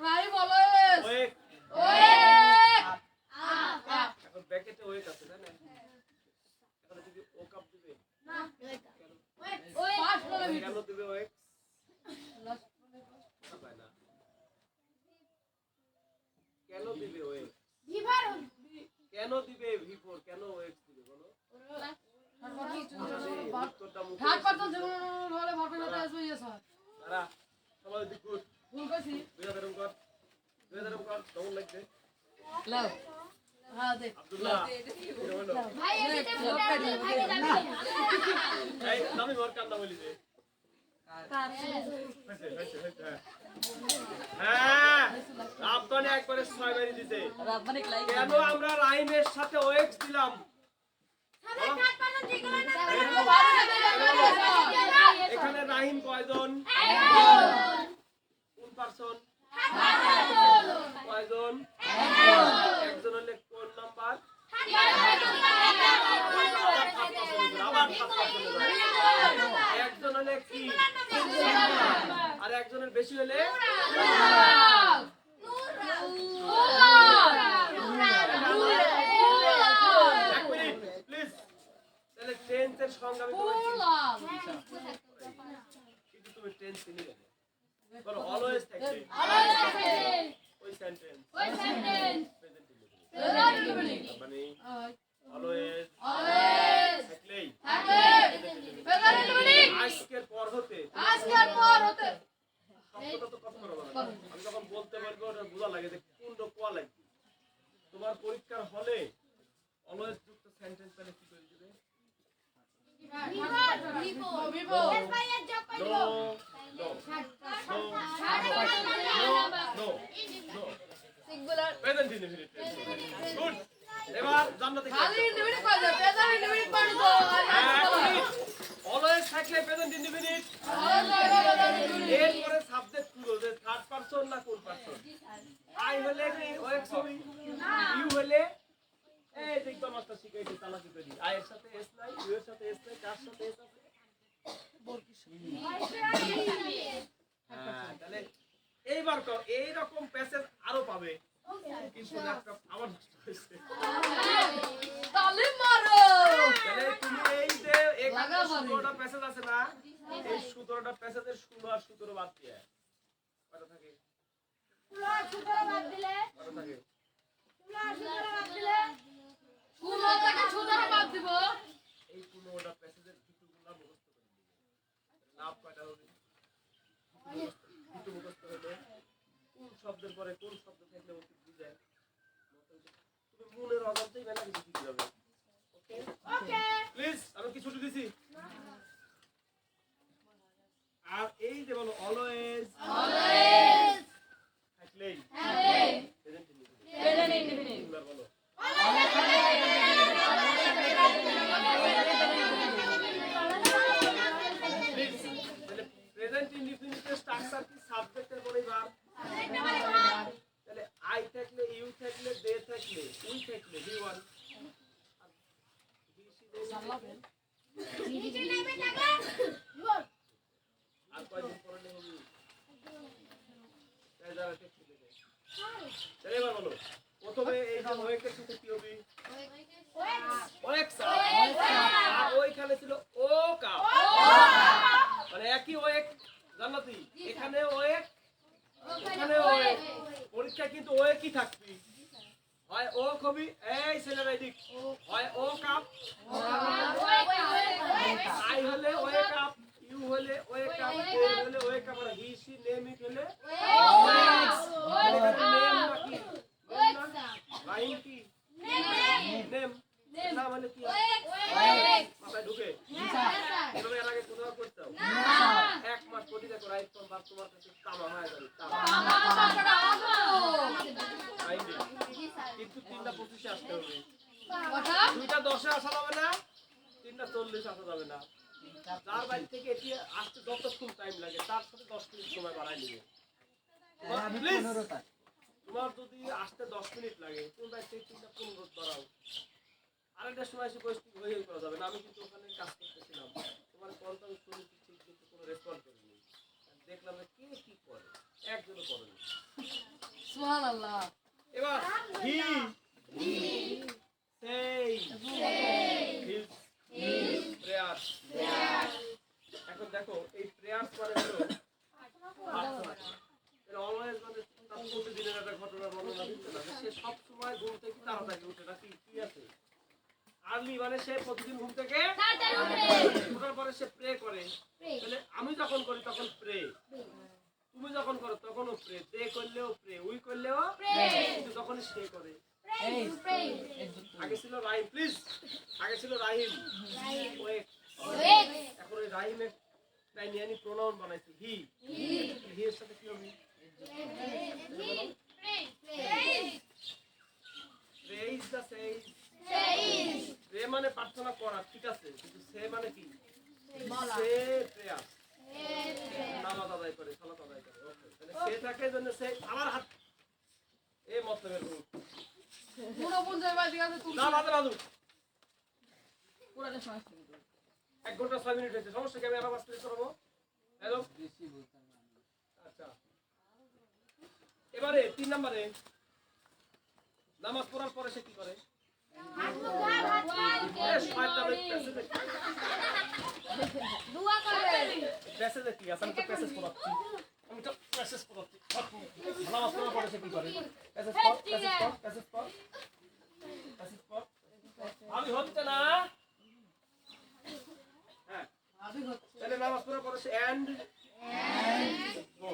রাহিম অলওয়েজ ওয়েক ওয়েক এখন ব্র্যাকেটে ওয়েক আছে তাই না? এখন যদি ও কাপ দিবে ফার্স্ট বলে কেন দিবে ওয়েক? পায় না। কেন দিবে ওয়েক? ভিভার কেন দিবে V4 কেন ওয়েক দিবে বলো? উত্তরটা মুখে ঘাট পাতা যেমন হলে ঘটনাটা আসবে ইয়ে স্যার তারা সবাই দিক গুড ভুল কইছি 2000 কর 2000 কর কেমন লাগছে? লাও হ্যাঁ দেখ আব্দুল্লাহ ভাই এদিকে ভাই যাবে এই আমি ওর কান্না বলি যে হ্যাঁ রাব্বানি একবারে 6 বাড়ি দিতে রাব্বানি লাইক কেন আমরা রাইমের সাথে ওএক্স দিলাম এখানে রাহিম কয়জন কোন পারসন কয়জন একজন হলে কোন নাম্বার আবার একজন হলে কি আর একজনের বেশি হলে এক মিনিট প্লিজ তাহলে টেন্সের সংজ্ঞা আমি কিন্তু তুমি টেন্স চিনি না বলো অলওয়েজ থাকবে ওই সেন্টেন্স মানে অলওয়েজ থাকলেই আজকের পর হতে শব্দটা তো কত করে বলা আমি যখন বলতে পারবো ওটা বোঝা লাগে যে কোনটা কোয়া লাগবে তোমার পরীক্ষার হলে অলওয়েজ যুক্ত সেন্টেন্স তাহলে কি করে দিবে সিঙ্গুলার প্রেজেন্ট ইনডিফিনিট গুড এবার জান্নাতে খালি ইন্ডিভিজুয়াল কয় যায় প্রেজেন্ট ইন্ডিভিজুয়াল পড়ব অলওয়েজ থাকলে প্রেজেন্ট ইনডিফিনিট এরপরে সাবজেক্ট গুলো যে থার্ড পারসন না কোন পারসন আই হলে কি ওএক্স হবে ইউ হলে এই দেখবা মাস্টার শিখাইতে চালাকি করি আই এর সাথে এস নাই ইউ এর সাথে এস নাই কার সাথে এস আছে তাহলে এইবার তো এইরকম প্যাসেজ আরো পাবে কিন্তু ল্যাপটপ আবার নষ্ট হয়েছে তালি মারো তাহলে তুমি এই যে এখানে 17টা প্যাসেজ আছে না এই 17টা প্যাসেজের 16 আর 17 বাদ দিয়ে কত থাকে কত থাকে স্কুল থেকে ছুটার বাদ দিব এই 15টা প্যাসেজের কিছুগুলো মুখস্থ করে দিবে লাভ কয়টা হবে কিছু মুখস্থ হলে কোন শব্দের পরে কোন শব্দ থাকলে অতীত বুঝায় তুমি মনের অজান্তেই মেলা কিছু শিখে যাবে ওকে ওকে প্লিজ আমি কি ছুটি দিছি আর এই যে বলো অলওয়েজ থাকলেই প্রেজেন্ট ইনডিফিনিট বলো প্রেজেন্ট ইনডিফিনিটের স্ট্রাকচার কি সাবজেক্টের পরেই ভার্ব তাহলে আই থাকলে ইউ থাকলে দে থাকলে উই থাকলে হি ওয়ান আর কয়দিন পরে নেই তাই যারা টেক্সট লিখে তাহলে এবার বলো প্রথমে এই যে ওয়েকের সাথে কি হবে ওয়েক্স আর ওইখানে ছিল ও কা মানে একই ওয়েক জান্নাতি এখানে ওয়েক এখানে ওয়েক পরীক্ষা কিন্তু ওয়েকই থাকবে হয় ও কবি এই ছেলেরা এদিক হয় ও কাপ আই হলে ওয়েক আপ ইউ হলে ওয়েক আপ দে হলে ওয়েক আপ আর হি সি নেম ইট হলে ওয়েক্স নেম নাকি রাইম কি নেম নাম মানে কি মাথায় ঢুকে এভাবে এর আগে কোথাও করতে হবে এক মাস প্রতিটা করে রাইট ফর্ম ভাব তোমার কাছে তামা হয়ে যাবে কিন্তু 3টা 25 আসতে হবে 2টা 10 আসা যাবে না 3টা 40 আসা যাবে না তার বাইরে থেকে এটি আসতে যতক্ষণ টাইম লাগে তার সাথে 10 মিনিট সময় বাড়াই নেবে প্লিজ তোমার যদি আসতে 10 মিনিট লাগে তুমি বাইরে থেকে 3টা 15 বাড়াও আরেকটা সময় এসে পরিস্থিতি হয়ে করা যাবে না আমি কিন্তু ওখানে কাজ করতেছিলাম তোমার কলটা শুনেছি ঠিক কিন্তু কোনো রেসপন্স করেনি দেখলাম যে কে কি করে একজনও করেনি সুবহানাল্লাহ এবার হি সেই হিজ প্রেয়ার্স এখন দেখো এই প্রেয়ার্স মানে হলো অলওয়েজ মানে তার প্রতিদিনের একটা ঘটনা বর্ণনা দিচ্ছে না সে সব সময় ঘুম থেকে তাড়াতাড়ি উঠে নাকি কি আছে আর্লি মানে সে প্রতিদিন ঘুম থেকে ওঠার পরে সে প্রে করে তাহলে আমি যখন করি তখন প্রে তুমি যখন করো তখনও প্রে দে করলেও প্রে উই করলেও কিন্তু তখন সে করে আগে ছিল রাহিম প্লিজ আগে ছিল রাহিম ওয়েক এখন ওই রাহিমের তাই নিয়ে আমি প্রোনাউন বানাইছি হি হি এর সাথে কি হবে প্রেইজ দা সেইজ প্রে মানে প্রার্থনা করা ঠিক আছে কিন্তু সে মানে কি সে প্রেয়ার নামাজ আদায় করে সালাত আদায় করে ওকে তাহলে সে থাকে জন্য সে আমার হাত এই মতলবের রূপ পুরো পঞ্চায়েত বাড়ি আছে তুই না বাদে বাদু পুরাটা সময় 1 ঘন্টা 6 মিনিট হয়েছে সমস্যা কি আমি আবার স্পিড করব হ্যালো আচ্ছা এবারে 3 নম্বরে নামাজ পড়ার পরে সে কি করে দোয়া করে প্যাসেজে কি আছে আমি তো প্যাসেজ পড়াচ্ছি নামাজ পড়ার পরে সে কি করে প্যাসেজ পড় আমি হচ্ছে না হ্যাঁ তাহলে নামাজ পড়ার পরে সে এন্ড গো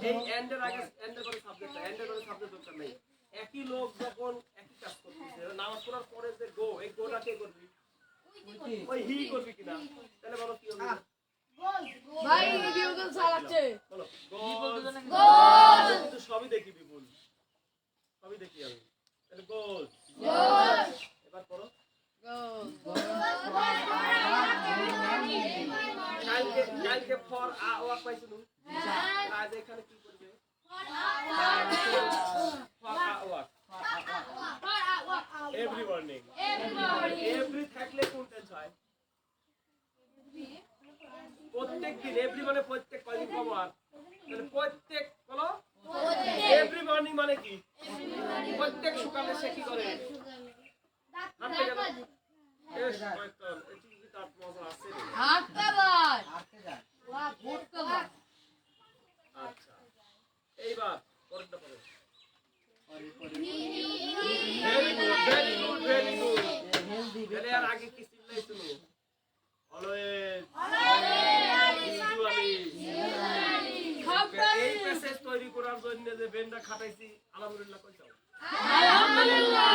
এই এন্ডের আগে এন্ডের পরে সাবজেক্ট এন্ডের পরে সাবজেক্ট দরকার নেই একই লোক যখন একই কাজ করতেছে নামাজ পড়ার পরে যে গো এই গোটা কে করবি ওই হি করবি কিনা তাহলে বলো কি হবে ভাই ভিডিও তো চালাচ্ছে বলো গোল কিন্তু সবই দেখি বিপুল সবই দেখি আমি তাহলে গোল এবার পড়ো কালকে ফর আ ওয়াক পাইছিল আজ এখানে কি করবে for a walk every morning every থাকলে কোন টেন্স হয় প্রত্যেক দিন এভরি মানে প্রত্যেক কয়দিন কবার তাহলে প্রত্যেক বলো এভরি মর্নিং মানে কি প্রত্যেক সকালে সে কি করে হাঁটতে গেল এস শয়তান এটি কি তার মজা আছে রে হাঁটতে ভাই আটকে যায় উঠতে ভাই আচ্ছা এইবার পরেরটা পড়ো পরে পরে ভেরি গুড হেলদি তাহলে আর আগে কি চিল্লাইছিল অলওয়েজ ইউজুয়ালি এই প্যাসেজ তৈরি করার জন্য যে বেনটা খাটাইছি আলহামদুলিল্লাহ কই যাও আলহামদুলিল্লাহ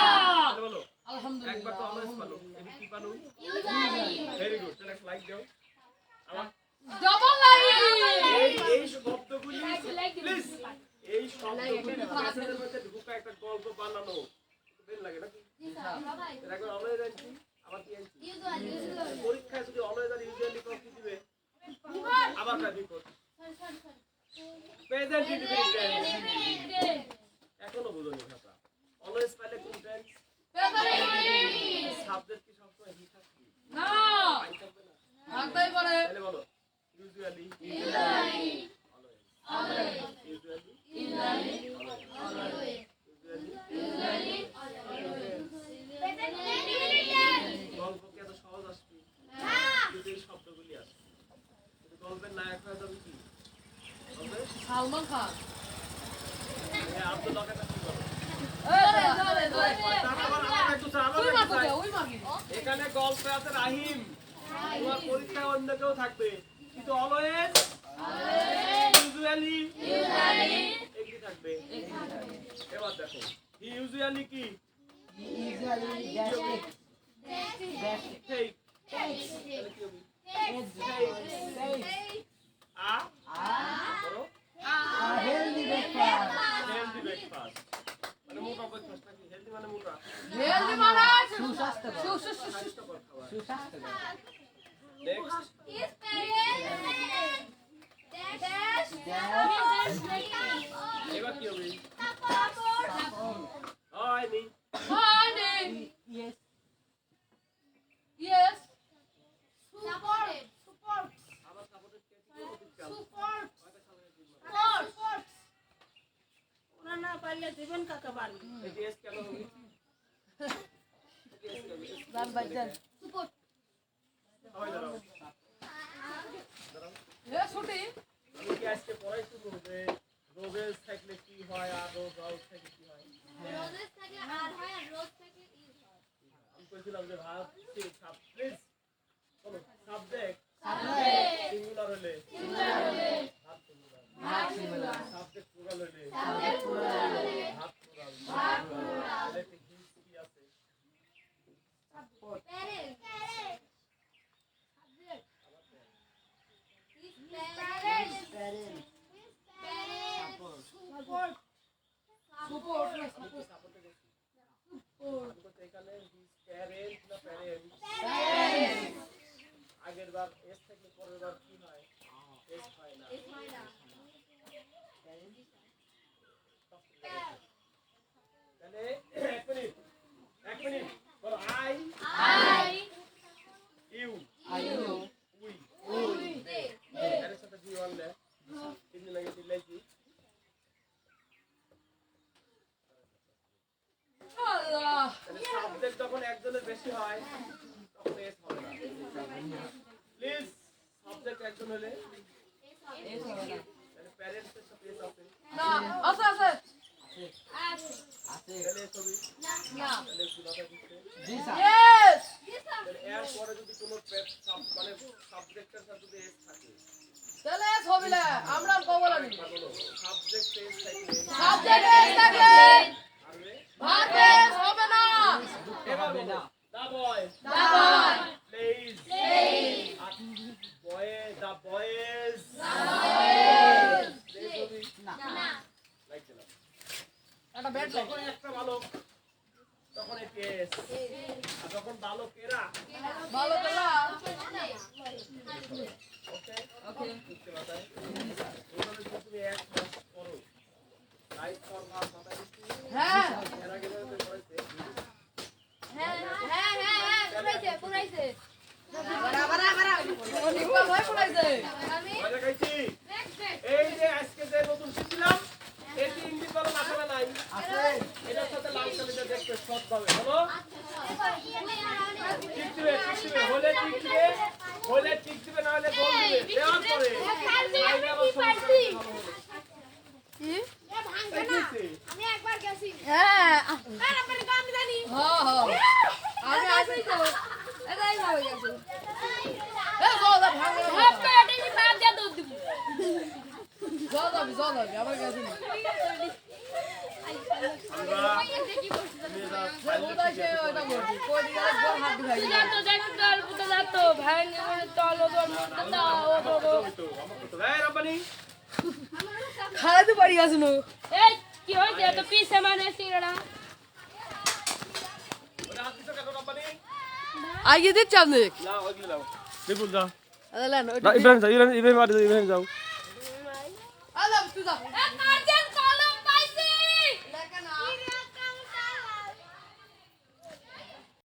বলো আলহামদুলিল্লাহ একবার তো অলওয়েজ পালো এবি কি পালো ভেরি গুড তাহলে লাইক দাও আমার ডবল লাইক এই শব্দগুলি প্লিজ এই শব্দগুলি প্যাসেজের মধ্যে ঢুকা একটা গল্প বানানো বেন লাগে নাকি এর আগে অলওয়েজ আনছি আবার কি আনছি পরীক্ষায় যদি অলওয়েজ আর ইউজুয়ালি কি দিবে আবার কাজ বিপদ প্রেজেন্ট ইনডিফিনিট এখনো বুঝোনি ভাষা অলওয়েজ পাইলে কোন টেন্স সাবজেক্ট কি সবসময় হি থাকবে না পাই থাকবে না থাকতেই পারে তাহলে বলো ইউজুয়ালি গল্প কি এত সহজ আসবে কিন্তু এই শব্দগুলি আসবে কিন্তু গল্পের নায়ক হয়ে যাবে কি হবে সালমান খান আব্দুল লকেটা কি বলো ধরে ধরে ওই মাগি এখানে গল্পে আছে রাহিম তোমার পরীক্ষায় অন্য কেউ থাকবে কিন্তু অলওয়েজ ইউজুয়ালি একই থাকবে এবার দেখো হি ইউজুয়ালি কি ইউজুয়ালি গ্যাস্ট্রিক ঠিক তাহলে কি হবে আ করো হেলদি ব্রেকফাস্ট হেলদি ব্রেকফাস্ট মানে মোটা ব্রেকফাস্ট নাকি হেলদি মানে মোটা হেলদি মানে সুস্বাস্থ্যকর স্বাস্থ্যকর খাবার সুস্বাস্থ্যকর নেক্সট এবার কি হবে হয় নি honey ইয়েস yes আবার সাপোর্টেড কে কি ওরা না পারলে দেবেন কাকা পারবে এই এস কেন হবে জান ভাইজান হয় দাঁড়াও এ ছুটি আমি কি আজকে পড়াইছি যে রোগেস থাকলে কি হয় আর রোগ আউট থাকলে কি হয় আমি কইছিলাম যে ভাব প্লিজ বলো সাবজেক্ট সিঙ্গুলার হলে ভাব সিঙ্গুলার সাবজেক্ট প্লুরাল হলে ভাব প্লুরাল তাহলে কি আছে তাহলে এক মিনিট বলো আই ইউ উই এর সাথে জি বললে তিন লাগে তিন লাইছি আল্লাহ তাহলে সাবজেক্ট যখন একজনের বেশি হয় তখন এস হবে না প্লিজ সাবজেক্ট একজন হলে তাহলে প্যারেন্টস এর সাথে এস আছে না আছে আছে আছে তাহলে ছবি না তাহলে কি কথা দিচ্ছে জি স্যার ইয়েস তাহলে এর পরে যদি কোনো মানে সাবজেক্টের সাথে যদি এস থাকে তাহলে ছবিলে আমরা কবলা নি বলো সাবজেক্ট এস থাকে সাবজেক্ট এস থাকে আরে ভাবে হবে না হবে না দা বয় দাবাই প্লিজ বয় দা বয়েজ না লাইক দিলাম একটা ব্যাট যখন একটা বালক তখন এ কেস আর যখন বালকেরা ভালো খেলা ওকে ওকে বুঝতে মাথায় এইভাবে যদি তুমি এক মাস করো রাইট ফর ভাব মাথায় দিচ্ছি হ্যাঁ এর আগে যেভাবে পড়াইছে পুরাইছে নিকল ভাই পড়াইছে মজা খাইছি এই যে আজকে যে নতুন শিখলাম এটি ইংলিশ বলো মাথায় নাই আছে এটার সাথে লাল কালিটা দেখতে সৎ ভাবে বলো ঠিক দিবে হলে ঠিক দিবে না হলে গোল দিবে দেওয়ার পরে আইলে আবার সমস্যা ভালো হবে এই কিছে? আমি একবার গেছি হ্যাঁ আর আপনার গান জানি হ্যাঁ আমি আসি তো এটাই ভালো গেছে এ জল ভাঙে জল আমার কাছে না আমরা ওটা সে ওটা বলছি কই দিকে গোল হাত দিভাই এই রব্বানি খাড়া তো পড়ি গেছে নো ওটা হাত দিছো কেন রব্বানি আগে দিচ্ছি আপনি না ওইগুলো দাও বিপুল যা আলান ইব্রাহিম যাও ইব্রাহিম যাও আলাম তুই যা